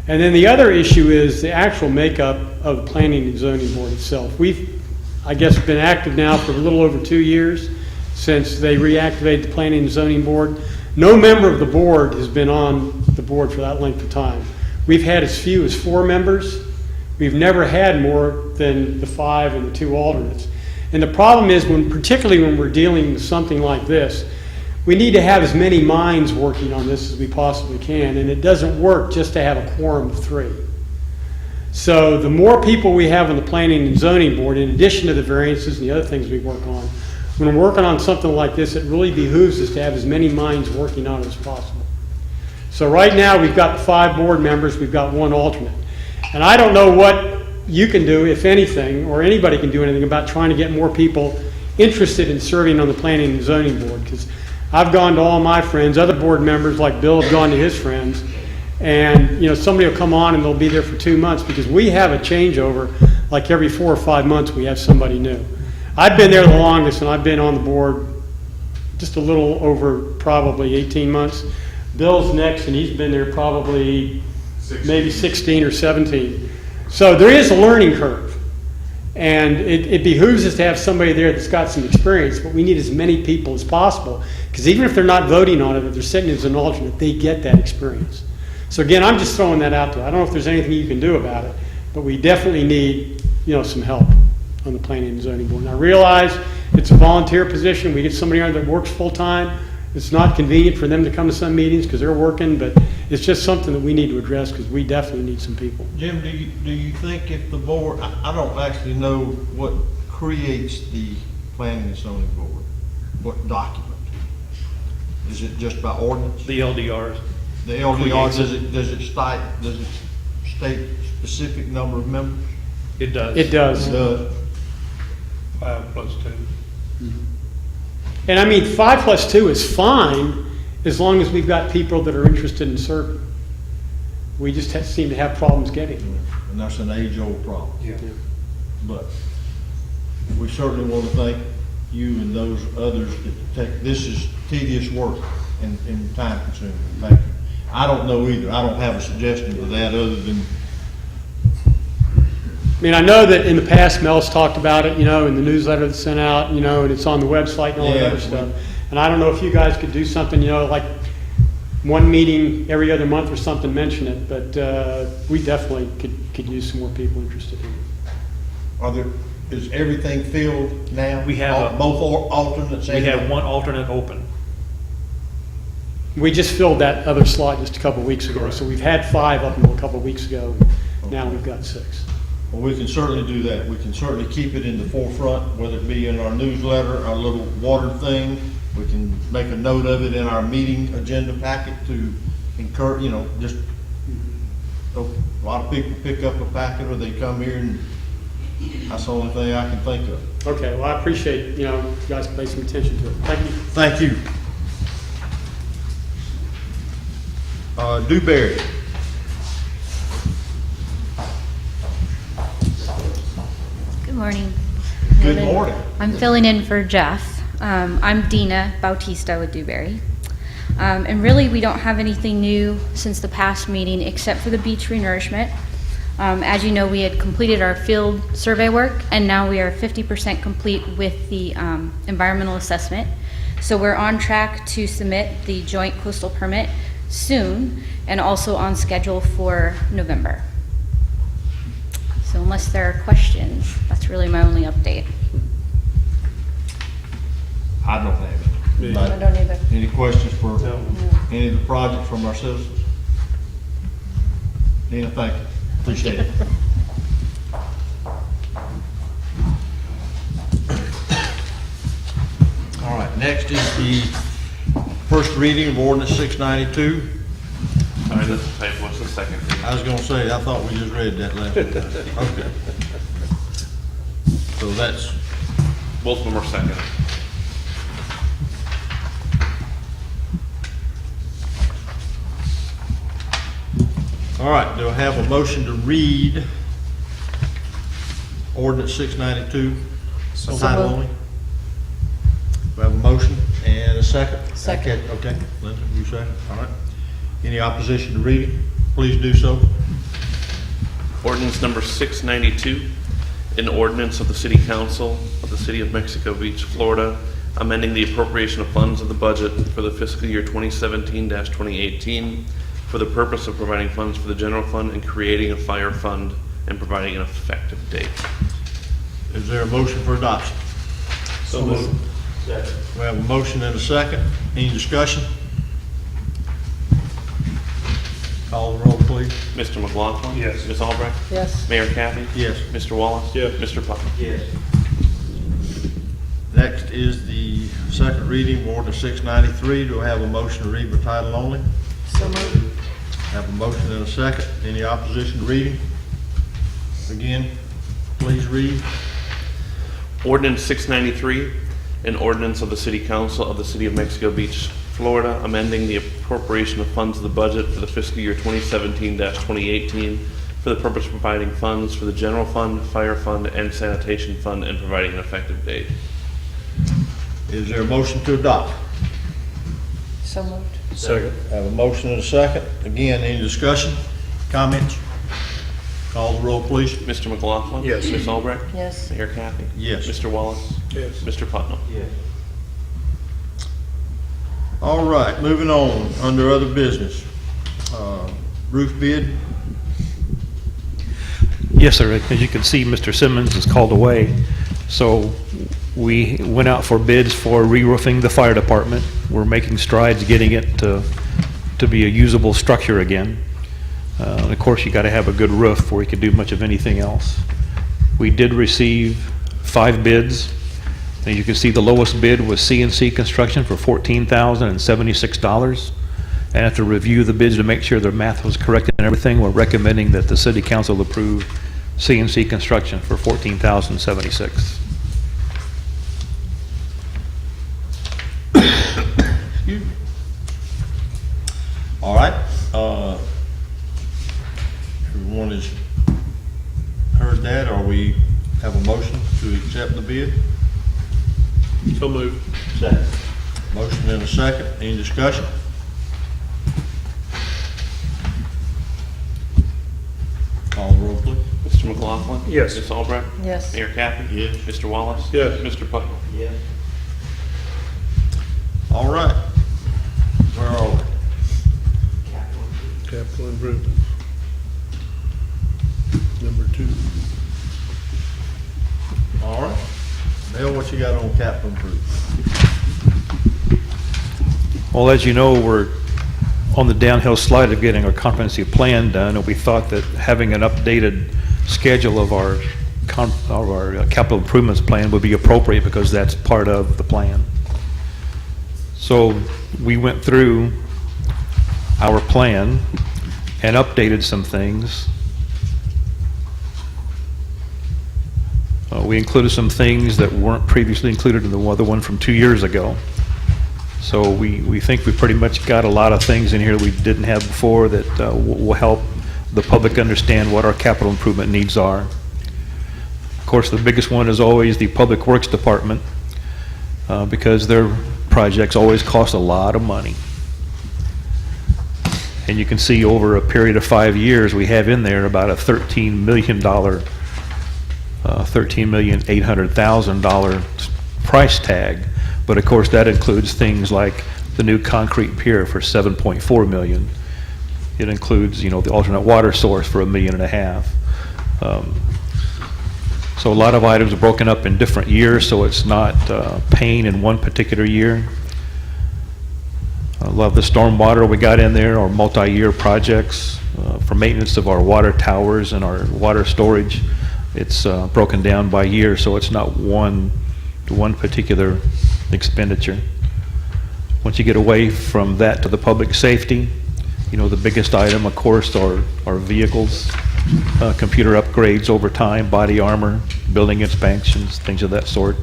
And then the other issue is the actual makeup of the Planning and Zoning Board itself. We've, I guess, been active now for a little over 2 years since they reactivated the Planning and Zoning Board. No member of the board has been on the board for that length of time. We've had as few as 4 members. We've never had more than the 5 and the 2 alternates. And the problem is, particularly when we're dealing with something like this, we need to have as many minds working on this as we possibly can, and it doesn't work just to have a quorum of 3. So the more people we have on the Planning and Zoning Board, in addition to the variances and the other things we work on, when we're working on something like this, it really behooves us to have as many minds working on it as possible. So right now, we've got 5 board members, we've got 1 alternate. And I don't know what you can do, if anything, or anybody can do anything about trying to get more people interested in serving on the planning and zoning board, because I've gone to all my friends, other board members like Bill have gone to his friends, and, you know, somebody will come on and they'll be there for 2 months, because we have a changeover, like every 4 or 5 months, we have somebody new. I've been there the longest, and I've been on the board just a little over probably 18 months. Bill's next, and he's been there probably maybe 16 or 17. So there is a learning curve. And it behooves us to have somebody there that's got some experience, but we need as many people as possible. Because even if they're not voting on it, if they're sitting as an alternate, they get that experience. So again, I'm just throwing that out there. I don't know if there's anything you can do about it, but we definitely need, you know, some help on the planning and zoning board. And I realize it's a volunteer position. We get somebody on that works full-time. It's not convenient for them to come to some meetings because they're working, but it's just something that we need to address because we definitely need some people. Jim, do you think if the board, I don't actually know what creates the planning and zoning board, what document? Is it just by ordinance? The LDRs. The LDR, does it state specific number of members? It does. It does. It does. 5 plus 2. And I mean, 5 plus 2 is fine as long as we've got people that are interested in serving. We just seem to have problems getting them. And that's an age-old problem. Yeah. But we certainly want to thank you and those others that take, this is tedious work and time consuming. Thank you. I don't know either. I don't have a suggestion to that other than, I mean, I know that in the past Mel's talked about it, you know, in the newsletter that's sent out, you know, and it's on the website and all that Yeah, other stuff. And I don't know if you guys could do something, you know, like one meeting every other month or something, mention it, but we definitely could use some more people interested in it. is everything filled now? We have both alternates? We have one alternate open. We just filled that other slot just a couple of weeks ago, so we've had 5 up until a couple of weeks ago. Now we've got 6. Well, we can certainly do that. We can certainly keep it in the forefront, whether it be in our newsletter, our little water thing. We can make a note of it in our meeting agenda packet to encourage, you know, just, a lot of people pick up a packet or they come here and that's the only thing I can think of. Okay, well, I appreciate, you know, you guys pay some attention to it. Thank you. Thank you. Dewberry. Good morning. Good morning. I'm filling in for Jeff. I'm Dina Bautista with Dewberry. And really, we don't have anything new since the past meeting except for the beach renourishment. As you know, we had completed our field survey work, and now we are 50% complete with the environmental assessment. So we're on track to submit the joint coastal permit soon, and also on schedule for November. So unless there are questions, that's really my only update. I don't have any. I don't either. Any questions for any of the projects from our citizens? Dina, thank you. Appreciate it. All right, next is the first reading of ordinance 692. Sorry, that's the type. What's the second thing? I was gonna say, I thought we just read that last time. Okay. So that's, Both of them are second. all right, do I have a motion to read ordinance 692? Title only? We have a motion and a second? Second. Okay, Linda, you second, all right. Any opposition to reading? Please do so. Ordinance number 692, an ordinance of the City Council of the City of Mexico Beach, Florida, amending the appropriation of funds of the budget for the fiscal year 2017-2018 for the purpose of providing funds for the general fund and creating a fire fund and providing an effective date. Is there a motion for adoption? So moved. We have a motion and a second. Any discussion? Call the roll, please. Mr. McLaughlin? Yes. Ms. Albrecht? Yes. Mayor Kathy? Yes. Mr. Wallace? Yes. Mr. Puckett? Yes. Next is the second reading of ordinance 693. Do I have a motion to read by title only? So moved. Have a motion and a second. Any opposition to reading? Again, please read. Ordinance 693, An ordinance of the City Council of the City of Mexico Beach, Florida, amending the appropriation of funds of the budget for the fiscal year 2017-2018 for the purpose of providing funds for the general fund, fire fund, and sanitation fund, and providing an effective date. Is there a motion to adopt? So moved. Second. Have a motion and a second. Again, any discussion, comments? Call the roll, please. Mr. McLaughlin? Yes. Ms. Albrecht? Yes. Mayor Kathy? Yes. Mr. Wallace? Yes. Mr. Putnam? All right, moving on, under other business. Roof bid, Yes, sir. As you can see, Mr. Simmons is called away. So we went out for bids for re-roofing the fire department. We're making strides getting it to be a usable structure again. And of course, you got to have a good roof before you can do much of anything else. We did receive 5 bids. And you can see the lowest bid was CNC Construction for $14,076. And after review the bids to make sure their math was correct and everything, we're recommending that the City Council approve CNC Construction for $14,076. all right. Everyone has heard that, or we have a motion to accept the bid? So moved. Second. Motion and a second. Any discussion? Call the roll, please. Mr. McLaughlin? Yes. Ms. Albrecht? Yes. Mayor Kathy? Yes. Mr. Wallace? Yes. Mr. Putnam? All right. Where are we? Capital improvements. Number 2. All right. Bill, what you got on capital improvement? Well, as you know, we're on the downhill slide of getting our comprehensive plan done, and we thought that having an updated schedule of our capital improvements plan would be appropriate because that's part of the plan. So we went through our plan and updated some things. We included some things that weren't previously included in the other one from 2 years ago. So we think we pretty much got a lot of things in here we didn't have before that will help the public understand what our capital improvement needs are. Of course, the biggest one is always the Public Works Department because their projects always cost a lot of money. And you can see over a period of 5 years, we have in there about a $13 million $13,800,000 price tag. But of course, that includes things like the new concrete pier for $7.4 million. It includes, the alternate water source for $1.5 million. So a lot of items are broken up in different years, so it's not paying in one particular year. I love the stormwater we got in there, our multi-year projects for maintenance of our water towers and our water storage. It's broken down by year, so it's not one particular expenditure. Once you get away from that to the public safety, the biggest item, of course, are vehicles, computer upgrades over time, body armor, building inspections, things of that sort.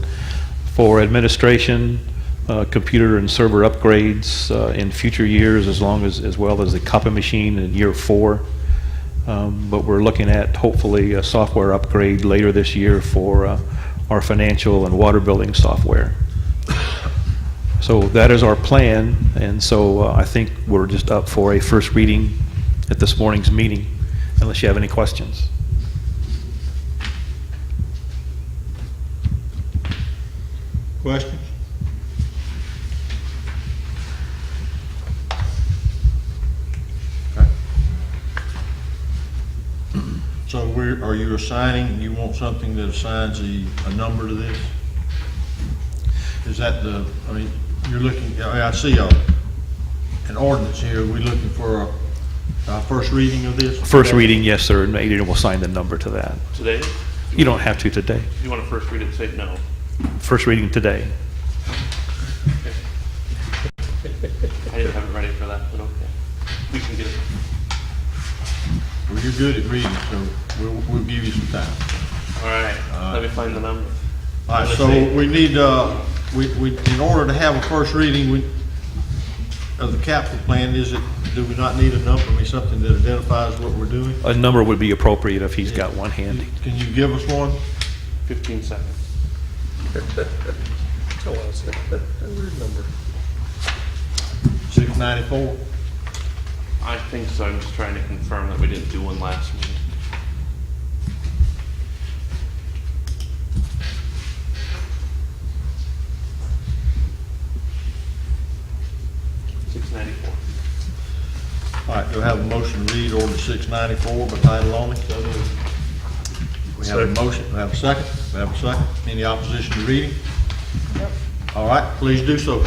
For administration, computer and server upgrades in future years, as well as the copy machine in year 4. But we're looking at hopefully a software upgrade later this year for our financial and water billing software. So that is our plan, and so I think we're just up for a first reading at this morning's meeting, unless you have any questions. Questions? Okay. So are you assigning, you want something that assigns a number to this? Is that you're looking, I see an ordinance here, we're looking for a first reading of this? First reading, yes, sir, and Adrian will sign the number to that. Today? You don't have to today. If you want to first read it, say no. First reading today. I didn't have it ready for that, but okay. We can get it. Well, you're good at reading, so we'll give you some time. All right, let me find the number. All right, so we need in order to have a first reading of the capital plan, do we not need a number, something that identifies what we're doing? A number would be appropriate if he's got one handy. Can you give us one? 15 seconds. Tell us, a weird number. 694? I think so. I'm just trying to confirm that we didn't do one last meeting. All right, do I have a motion to read order 694 by title only? We have a motion, we have a second, Any opposition to reading? All right, please do so.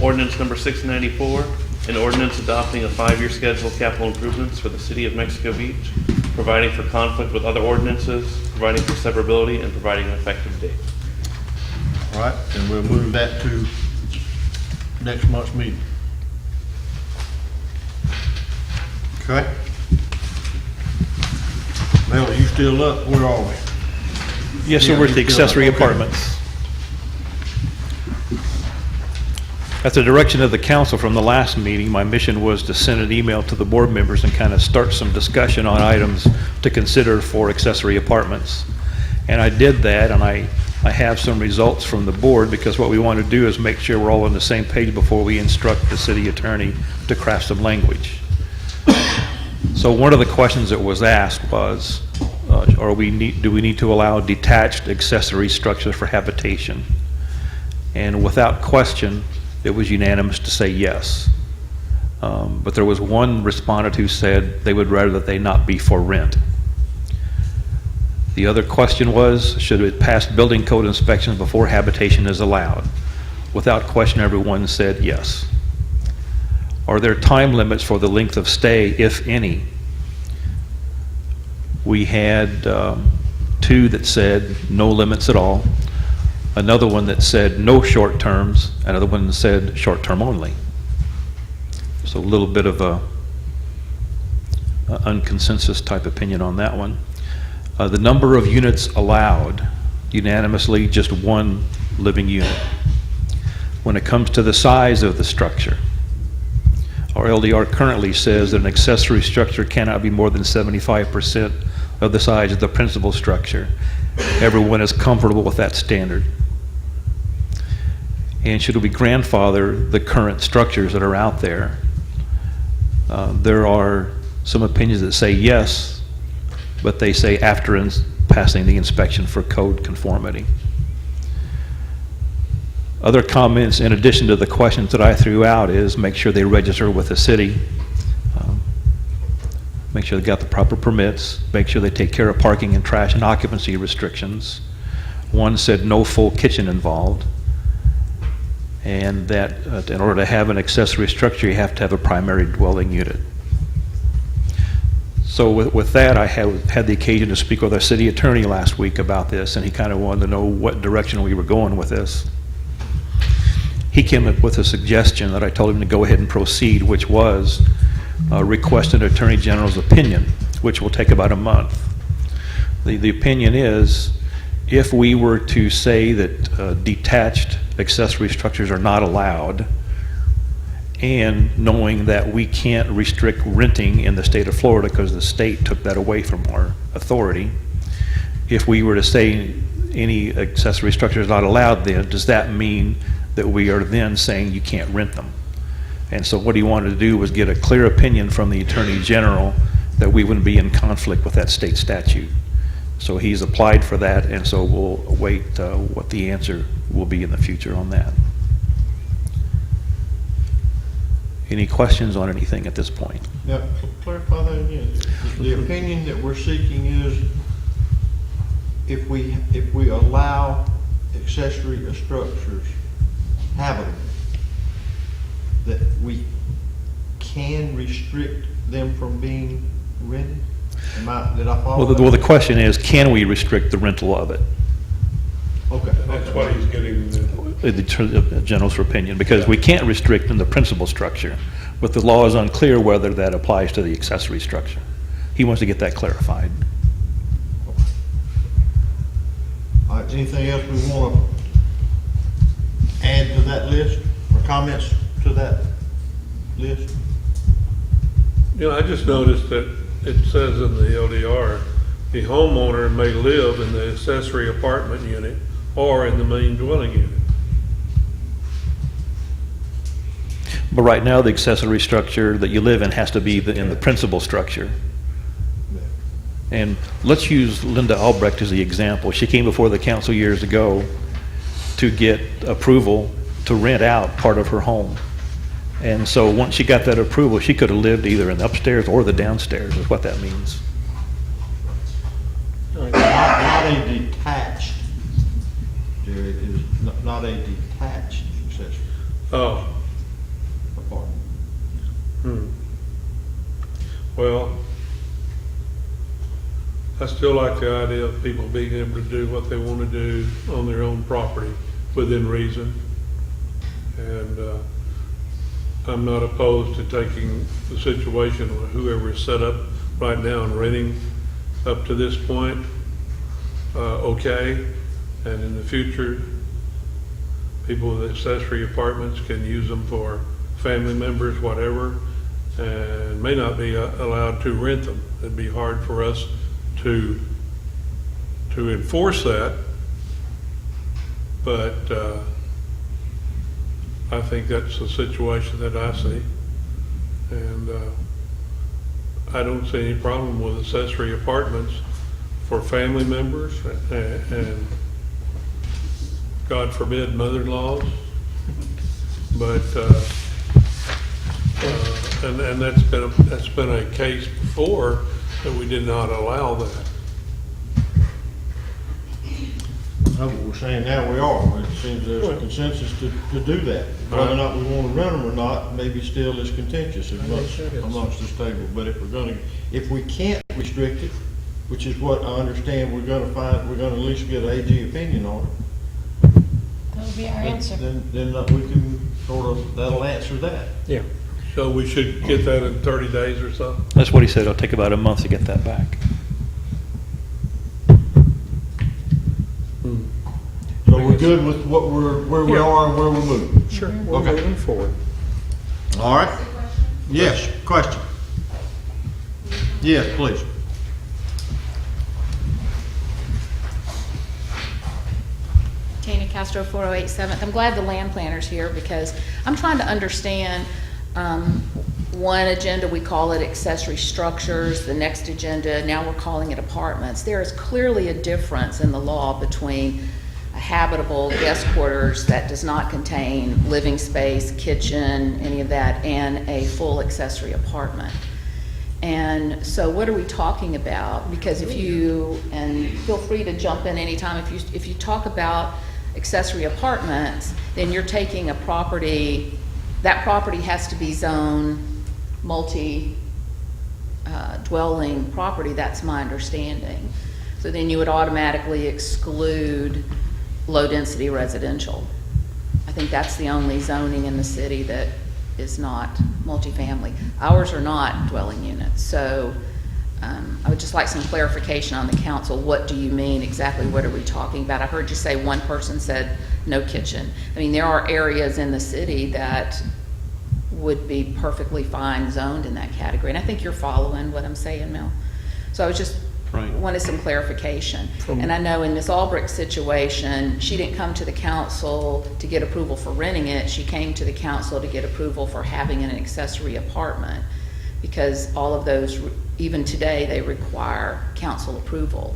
Ordinance number 694, an ordinance adopting a 5-year schedule of capital improvements for the city of Mexico Beach, providing for conflict with other ordinances, providing for severability, and providing an effective date. All right, and we'll move that to next month's meeting. Okay. Mel, are you still up? Where are we? Yes, sir, we're at the accessory apartments. At the direction of the council from the last meeting, my mission was to send an email to the board members and kind of start some discussion on items to consider for accessory apartments. And I did that, and I have some results from the board, because what we want to do is make sure we're all on the same page before we instruct the city attorney to craft some language. So one of the questions that was asked was, do we need to allow detached accessory structures for habitation? And without question, it was unanimous to say yes. But there was one respondent who said they would rather that they not be for rent. The other question was, should it pass building code inspections before habitation is allowed? Without question, everyone said yes. Are there time limits for the length of stay, if any? We had 2 that said no limits at all, another one that said no short terms, another one that said short term only. So a little bit of a unconsensus type opinion on that one. The number of units allowed, unanimously just 1 living unit. When it comes to the size of the structure, our LDR currently says that an accessory structure cannot be more than 75% of the size of the principal structure. Everyone is comfortable with that standard. And should we grandfather the current structures that are out there? There are some opinions that say yes, but they say after passing the inspection for code conformity. Other comments, in addition to the questions that I threw out, is make sure they register with the city, make sure they got the proper permits, make sure they take care of parking and trash and occupancy restrictions. One said no full kitchen involved, and that in order to have an accessory structure, you have to have a primary dwelling unit. So with that, I had the occasion to speak with our city attorney last week about this, and he kind of wanted to know what direction we were going with this. He came up with a suggestion that I told him to go ahead and proceed, which was request an Attorney General's opinion, which will take about a month. The opinion is, if we were to say that detached accessory structures are not allowed, and knowing that we can't restrict renting in the state of Florida because the state took that away from our authority, if we were to say any accessory structure is not allowed, then does that mean that we are then saying you can't rent them? And so what he wanted to do was get a clear opinion from the Attorney General that we wouldn't be in conflict with that state statute. So he's applied for that, and so we'll await what the answer will be in the future on that. Any questions on anything at this point? Now, clarify that again. The opinion that we're seeking is if we allow accessory structures habitable, that we can restrict them from being rented? Did I follow that? Well, the question is, can we restrict the rental of it? Okay. That's what he's getting. The general's opinion, because we can't restrict in the principal structure, but the law is unclear whether that applies to the accessory structure. He wants to get that clarified. All right, anything else we want to add to that list, or comments to that list? You know, I just noticed that it says in the LDR, the homeowner may live in the accessory apartment unit or in the main dwelling unit. But right now, the accessory structure that you live in has to be in the principal structure. And let's use Linda Albrecht as the example. She came before the council years ago to get approval to rent out part of her home. And so once she got that approval, she could have lived either in the upstairs or the downstairs, is what that means. Not a detached, Jerry, it is not a detached accessory Oh, apartment. well, I still like the idea of people being able to do what they want to do on their own property within reason. And I'm not opposed to taking the situation with whoever is set up right now and renting up to this point, okay. And in the future, people with accessory apartments can use them for family members, whatever, and may not be allowed to rent them. It'd be hard for us to enforce that, but I think that's the situation that I see. And I don't see any problem with accessory apartments for family members and God forbid mother-in-laws. But and that's been a case before that we did not allow that. No, but we're saying now we are. It seems there's a consensus to do that. Whether or not we want to rent them or not, maybe still is contentious amongst this table. But if we can't restrict it, which is what I understand we're gonna at least get an AG opinion on it. That'll be our answer. Then we can that'll answer that. Yeah. So we should get that in 30 days or so? That's what he said. It'll take about a month to get that back. So we're good with where we are and where we're moving? Sure, we're Okay. moving forward. All right. Yes, question. Yes, please. Tina Castro, 408 7th. I'm glad the land planner's here because I'm trying to understand, one agenda, we call it accessory structures. The next agenda, now we're calling it apartments. There is clearly a difference in the law between a habitable guest quarters that does not contain living space, kitchen, any of that, and a full accessory apartment. And so what are we talking about? Because if you, and feel free to jump in anytime, if you talk about accessory apartments, then you're taking a property, that property has to be zoned multi-dwelling property, that's my understanding. So then you would automatically exclude low-density residential. I think that's the only zoning in the city that is not multifamily. Ours are not dwelling units. So I would just like some clarification on the council. What do you mean exactly? What are we talking about? I heard you say one person said no kitchen. I mean, there are areas in the city that would be perfectly fine zoned in that category. And I think you're following what I'm saying, Mel. So I was just wanted some clarification. And I know in Ms. Albrecht's situation, she didn't come to the council to get approval for renting it. She came to the council to get approval for having an accessory apartment, because all of those, even today, they require council approval.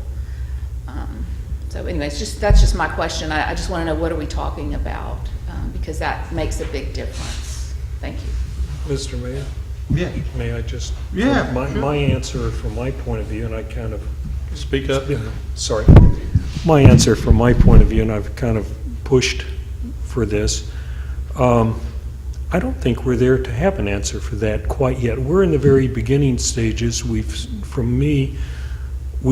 So anyways, that's just my question. I just want to know, what are we talking about? Because that makes a big difference. Thank you. Mr. Mayor? Yeah. May I just? Yeah, My answer from my point of view, and I kind of. Speak up. Sorry. My answer from my point of view, and I've kind of pushed for this, I don't think we're there to have an answer for that quite yet. We're in the very beginning stages. We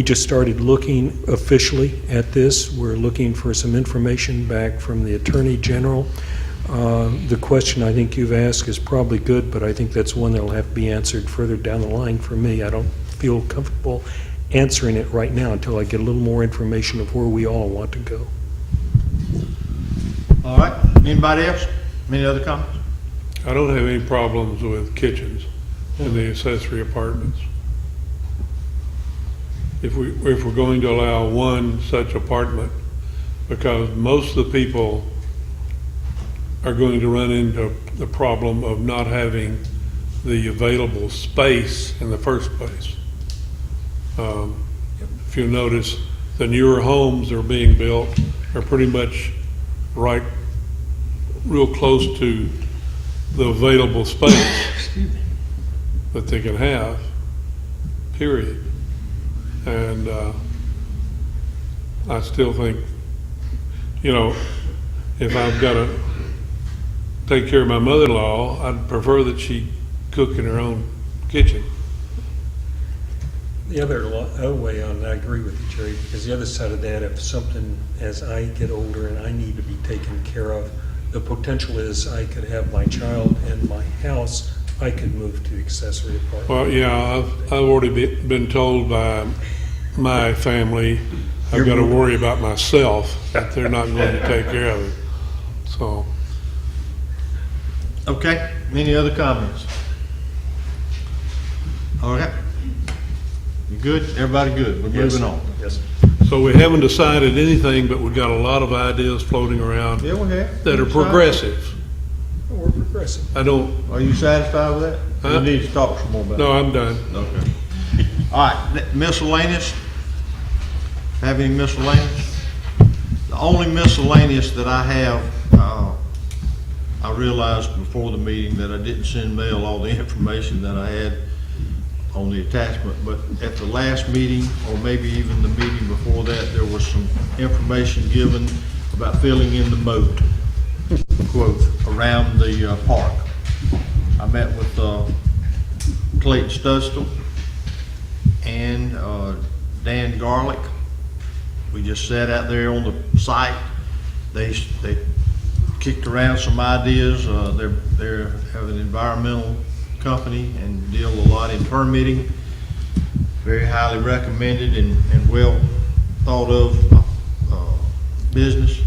just started looking officially at this. We're looking for some information back from the Attorney General. The question I think you've asked is probably good, but I think that's one that'll have to be answered further down the line for me. I don't feel comfortable answering it right now until I get a little more information of where we all want to go. All right. Anybody else? Any other comments? I don't have any problems with kitchens in the accessory apartments. If we're going to allow one such apartment, because most of the people are going to run into the problem of not having the available space in the first place. If you notice, the newer homes that are being built are pretty much right, real close to the available space that they can have, period. And I still think, you know, if I've got to take care of my mother-in-law, I'd prefer that she cook in her own kitchen. The other way on, I agree with you, Jerry, because the other side of that, if something, as I get older and I need to be taken care of, the potential is I could have my child in my house, I could move to accessory apartment. Well, yeah, I've already been told by my family, I've got to worry about myself, that they're not going to take care of it. So, Okay, any other comments? All right. You good? Everybody good? We're moving on. Yes. so we haven't decided anything, but we've got a lot of ideas floating around Yeah, we have. that are progressive. We're progressive. I don't, Are you satisfied with that? Huh? You need to talk some more about it. no, I'm done. Okay. All right, miscellaneous? Have any miscellaneous? The only miscellaneous that I have, I realized before the meeting that I didn't send Mel all the information that I had on the attachment, but at the last meeting, or maybe even the meeting before that, there was some information given about filling in the moat, quote, around the park. I met with Clayton Studstill and Dan Garlick. We just sat out there on the site. They kicked around some ideas. They have an environmental company and deal a lot in permitting. Very highly recommended and well thought of business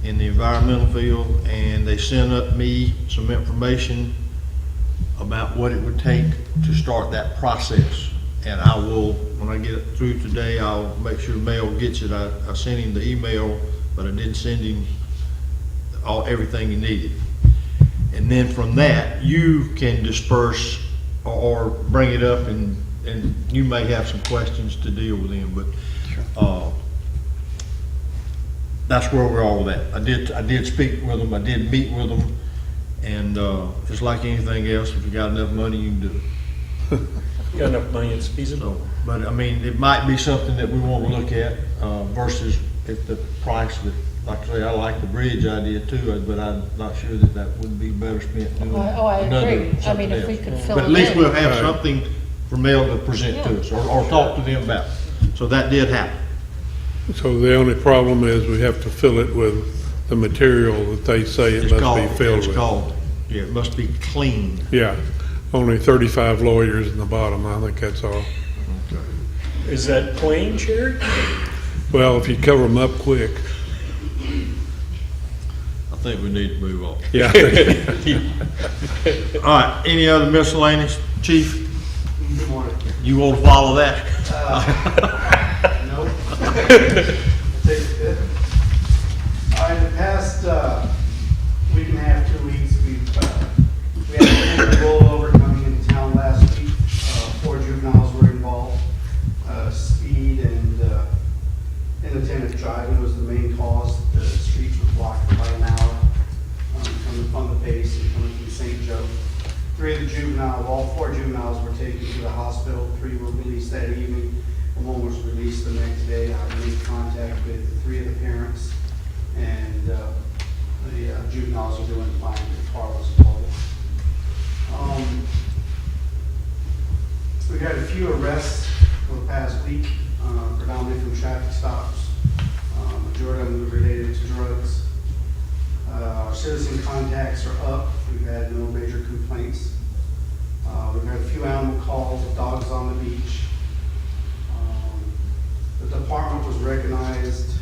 in the environmental field. And they sent up me some information about what it would take to start that process. And I will, when I get it through today, I'll make sure Mel gets it. I sent him the email, but I didn't send him everything he needed. And then from that, you can disperse or bring it up, and you may have some questions to deal with them, but that's where we're all with that. I did speak with them, I did meet with them, and just like anything else, if you got enough money, you can do it. You got enough money, it's feasible. But I mean, it might be something that we want to look at versus if the price that, like I say, I like the bridge idea too, but I'm not sure that that would be better spent doing I agree. I something mean, if we else. could fill But it at least in. we'll have something for Mel to present to us or talk to them about. So that did happen. So the only problem is we have to fill it with the material that they say it It's must called, be filled it's with. called, yeah, it must be clean. Yeah, only 35 lawyers in the bottom, I think that's all. Is that plain, Jerry? Well, if you cover them up quick. I think we need to move on. Yeah. All right, any other miscellaneous, Chief? You want to follow that? Nope. In the past week and a half, 2 weeks, we had a rollover coming into town last week. 4 juveniles were involved. Speed and inattentive driving was the main cause. The streets were blocked for about an hour coming from the base and coming from St. Joe. 3 of the juveniles, all 4 juveniles were taken to the hospital. 3 were released that evening. One was released the next day. I made contact with 3 of the parents, and the juveniles are doing fine. The car was totaled. We've had a few arrests for the past week, predominantly from traffic stops. Majority of them related to drugs. Our citizen contacts are up. We've had no major complaints. We've had a few animal calls of dogs on the beach. The department was recognized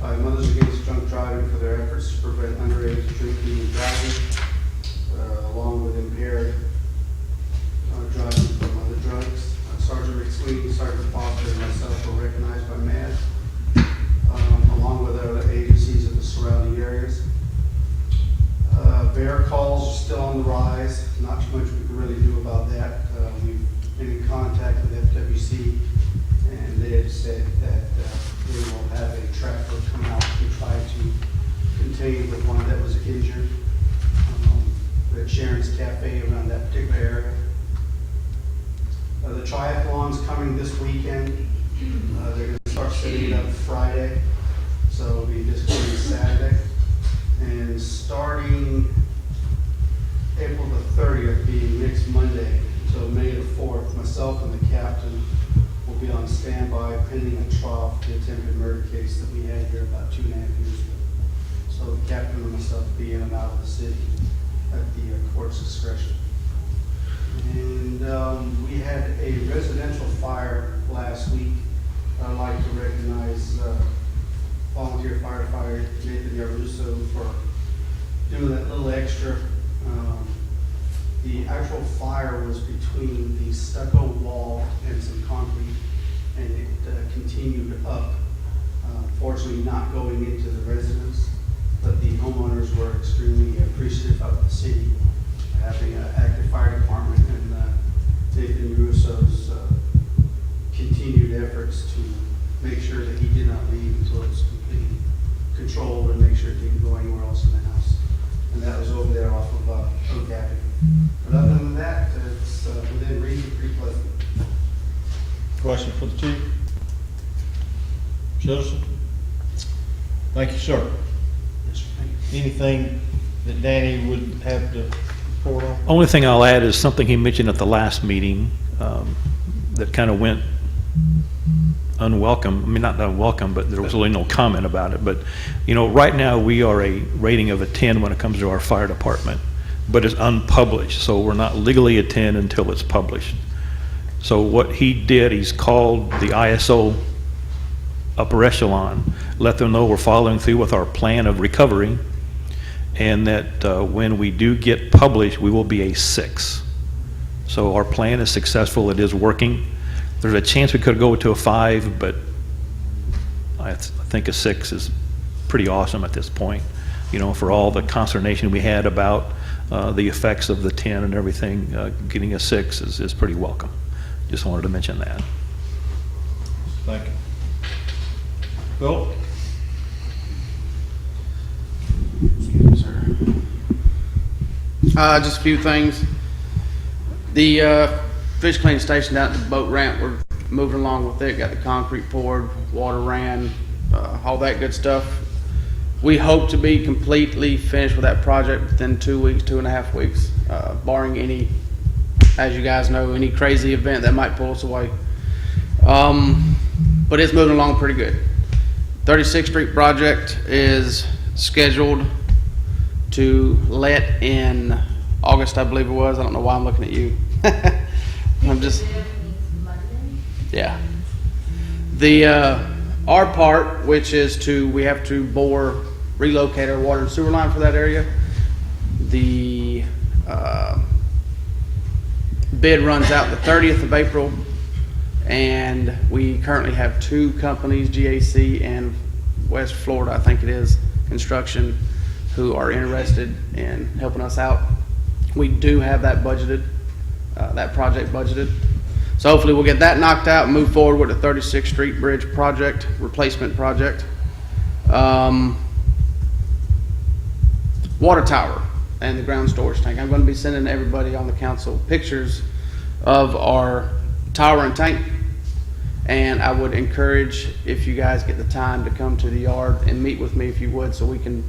by Mothers Against Drunk Driving for their efforts to Mary's Cafe around that particular area. The triathlon's coming this weekend. They're gonna start setting it up Friday, so it'll be this coming Saturday. And starting April the 30th, being next Monday, until May the 4th, myself and the captain will be on standby pending a trial for the attempted murder case that we had here about 2.5 years ago. So the captain and myself will be in and out of the city at the court's discretion. And we had a residential fire last week. I'd like to recognize volunteer firefighter Nathan Yaruso for doing that little extra. The actual fire was between the stucco wall and some concrete, and it continued up. Fortunately, not going into the residence, but the homeowners were extremely appreciative of the city having an active fire department and Nathan Russo's continued efforts to make sure that he did not leave until it was completely controlled and make sure it didn't go anywhere else in the house. And that was over there off of Oak Avenue. But other than that, it's within reason, pretty pleasant. Question for the chief? Citizen? Thank you, sir. Yes, sir. Thank you. Anything that Danny would have to report on? Only thing I'll add is something he mentioned at the last meeting that kind of went unwelcome. I mean, not unwelcome, but there was really no comment about it. But, you know, right now we are a rating of a 10 when it comes to our fire department, but it's unpublished, so we're not legally a 10 until it's published. So what he did, he's called the ISO upper echelon, let them know we're following through with our plan of recovery, and that when we do get published, we will be a 6. So our plan is successful, it is working. There's a chance we could go to a 5, but I think a 6 is pretty awesome at this point. You know, for all the consternation we had about the effects of the 10 and everything, getting a 6 is pretty welcome. Just wanted to mention that. Thank you. Phil? Just a few things. The fish cleaning station down at the boat ramp, we're moving along with it. Got the concrete poured, water ran, all that good stuff. We hope to be completely finished with that project within 2 weeks, 2.5 weeks, barring any, as you guys know, any crazy event that might pull us away. But it's moving along pretty good. 36th Street project is scheduled to let in August, I believe it was. I don't know why I'm looking at you. I'm just, yeah. The, our part, which is we have to relocate our water and sewer line for that area. The bid runs out the 30th of April, and we currently have 2 companies, GAC and West Florida, I think it is, Construction, who are interested in helping us out. We do have that budgeted, that project budgeted. So hopefully we'll get that knocked out and move forward with the 36th Street Bridge project, replacement project. Water tower and the ground storage tank. I'm going to be sending everybody on the council pictures of our tower and tank. And I would encourage, if you guys get the time, to come to the yard and meet with me if you would, so we can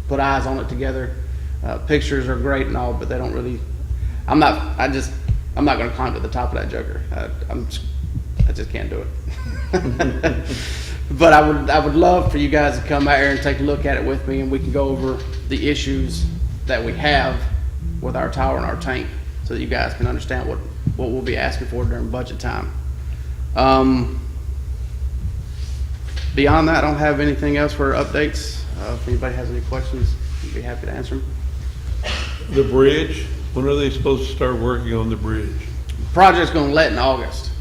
put eyes on it together. Pictures are great and all, but they don't really, I'm not going to climb to the top of that joker. I just can't do it. But I would love for you guys to come out here and take a look at it with me, and we can go over the issues that we have with our tower and our tank, so that you guys can understand what we'll be asking for during budget time. Beyond that, I don't have anything else for updates. If anybody has any questions, I'd be happy to answer them. The bridge, when are they supposed to start working on the bridge? The project's gonna let in August.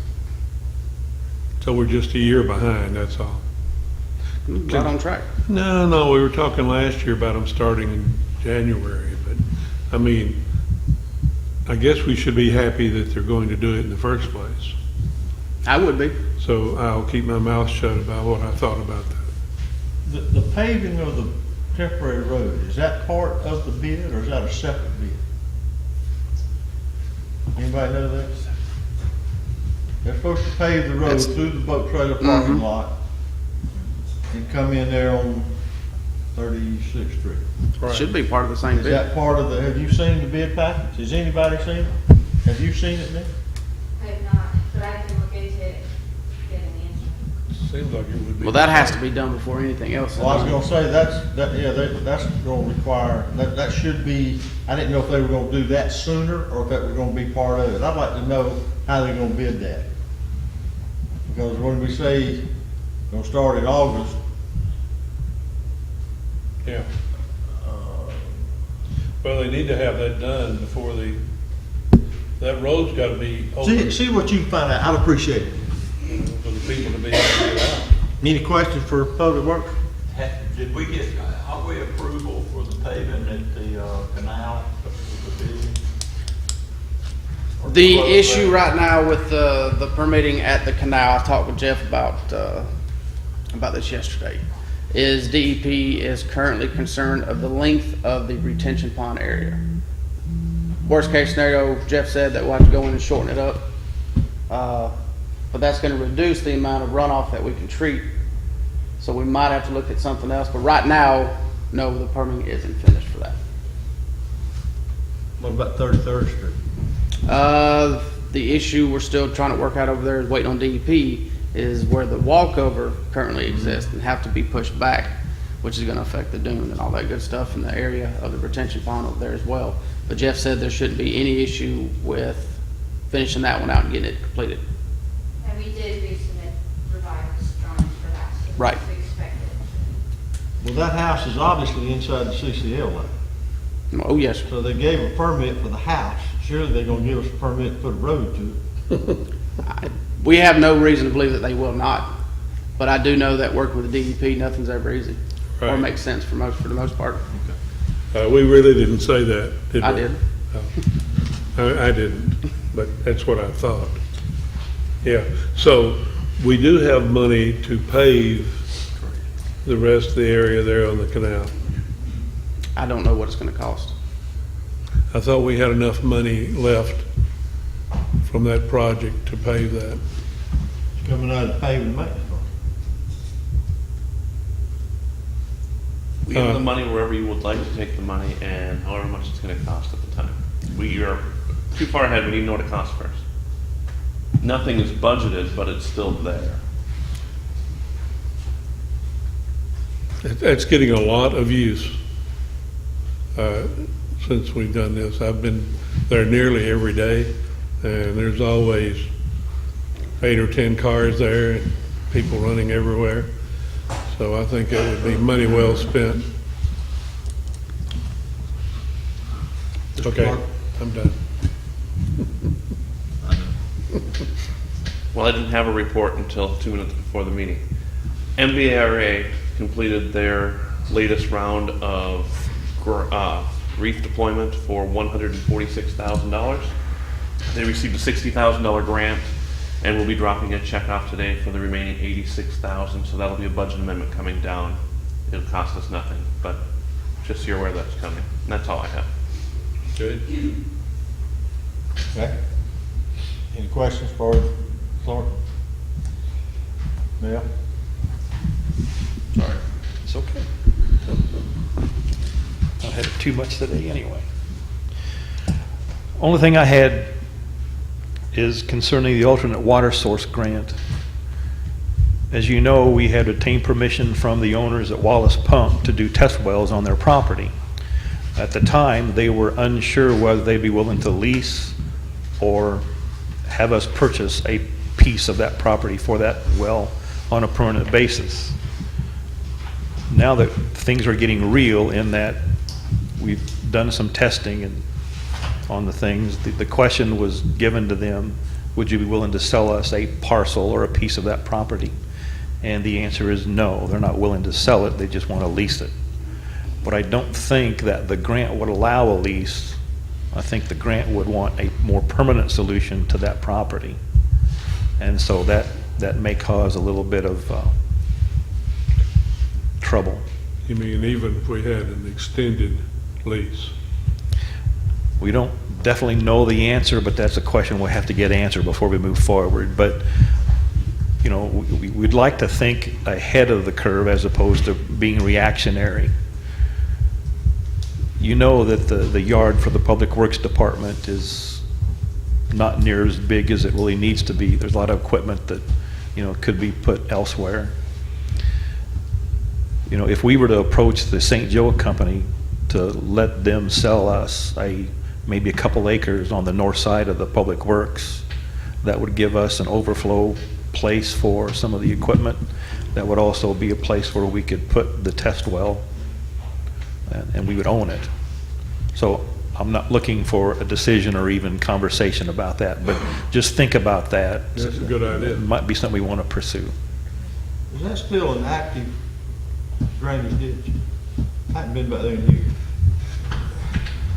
So we're just a year behind, that's all. Right on track. No, we were talking last year about them starting in January, but, I mean, I guess we should be happy that they're going to do it in the first place. I would be. So I'll keep my mouth shut about what I thought about that. The paving of the temporary road, is that part of the bid or is that a separate bid? Anybody know that? They're supposed to pave the road through the boat trailer parking lot and come in there on 36th Street. Should be part of the same Is bid. that part of the, have you seen the bid package? Has anybody seen it? Have you seen it, Nick? I have not, but I can look into it, get an answer. Seems like it would be. Well, that has to be done before anything else is Well, I was done. gonna say, that's gonna require, that should be, I didn't know if they were gonna do that sooner or if that was gonna be part of it. I'd like to know how they're gonna bid that. Because when we say gonna start in August, Yeah. Well, they need to have that done before that road's gotta be open see what you can find out. I'd appreciate it. for the people to be able to get out. Any questions for Public Works? Did we get highway approval for the paving at the canal, the division? The issue right now with the permitting at the canal, I talked with Jeff about this yesterday, is DEP is currently concerned of the length of the retention pond area. Worst case scenario, Jeff said that we'll have to go in and shorten it up. But that's gonna reduce the amount of runoff that we can treat. So we might have to look at something else, but right now, no, the permitting isn't finished for that. What about 33rd Street? The issue we're still trying to work out over there is waiting on DEP is where the walkover currently exists and have to be pushed back, which is gonna affect the dune and all that good stuff in the area of the retention pond over there as well. But Jeff said there shouldn't be any issue with finishing that one out and getting it completed. And we did resubmit revised drawings for that. So Right. We expected. Well, that house is obviously inside the CCL line. Oh, yes, sir. So they gave a permit for the house. Surely they're gonna give us a permit to put a road to it. We have no reason to believe that they will not. But I do know that working with the DEP, nothing's ever easy. Or Right. makes sense for the most part. We really didn't say that, did we? I did. I didn't, but that's what I thought. Yeah, so we do have money to pave the rest of the area there on the canal. I don't know what it's gonna cost. I thought we had enough money left from that project to pave that. It's coming out of the paving maintenance fund. We have the money wherever you would like to take the money and however much it's gonna cost at the time. We are too far ahead, we need to know what it costs first. Nothing is budgeted, but it's still there. It's getting a lot of use since we've done this. I've been there nearly every day, and there's always 8 or 10 cars there and people running everywhere. So I think it would be money well spent. Okay, I'm done. Well, I didn't have a report until 2 minutes before the meeting. MVRA completed their latest round of reef deployment for $146,000. They received a $60,000 grant and will be dropping a check off today for the remaining $86,000. So that'll be a budget amendment coming down. It'll cost us nothing, but just so you're aware that's coming. And that's all I have. Good. Okay. Any questions for Clark? Mel? Sorry. It's okay. I had too much today anyway. Only thing I had is concerning the alternate water source grant. As you know, we had obtained permission from the owners at Wallace Pump to do test wells on their property. At the time, they were unsure whether they'd be willing to lease or have us purchase a piece of that property for that well on a permanent basis. Now that things are getting real in that we've done some testing and on the things, the question was given to them, would you be willing to sell us a parcel or a piece of that property? And the answer is no, they're not willing to sell it, they just want to lease it. But I don't think that the grant would allow a lease. I think the grant would want a more permanent solution to that property. And so that may cause a little bit of trouble. You mean even if we had an extended lease? We don't definitely know the answer, but that's a question we'll have to get answered before we move forward. But, you know, we'd like to think ahead of the curve as opposed to being reactionary. You know that the yard for the Public Works Department is not near as big as it really needs to be. There's a lot of equipment that, you know, could be put elsewhere. You know, if we were to approach the St. Joe Company to let them sell us maybe a couple acres on the north side of the Public Works, that would give us an overflow place for some of the equipment. That would also be a place where we could put the test well, and we would own it. So I'm not looking for a decision or even conversation about that, but just think about that. That's a good idea. It might be something we want to pursue. Is that still an active drainage ditch? I haven't been back there in years.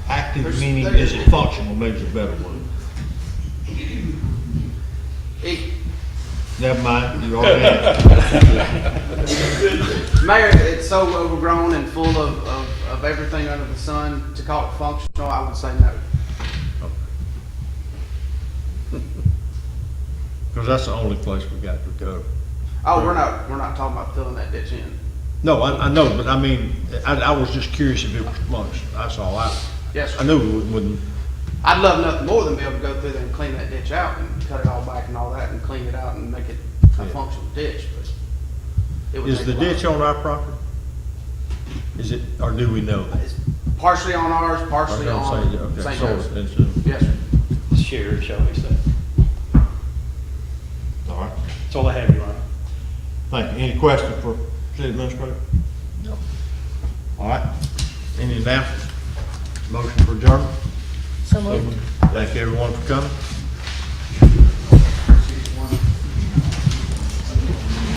Active meaning, is it functional, maybe a better word? Never mind, you already answered. Mayor, it's so overgrown and full of everything under the sun, to call it functional, I would say no. Because that's the only place we got to go. Oh, we're not talking about filling that ditch in. No, I know, but I mean, I was just curious if it was functional, that's all. Yes, sir. I knew it wouldn't. I'd love nothing more than be able to go through there and clean that ditch out and cut it all back and all that and clean it out and make it a functional ditch, but it would Is take the a while. ditch on our property? Is it, or do we know? It's partially on ours, partially on Okay, St. so Joe's. it's, Yes, sir. Shared, shall we say. all right. That's all I have, Your Honor. Thank you. Any questions for City Administrator? No. All right. Any announcements? Motion for adjournment? So moved. Thank you everyone for coming.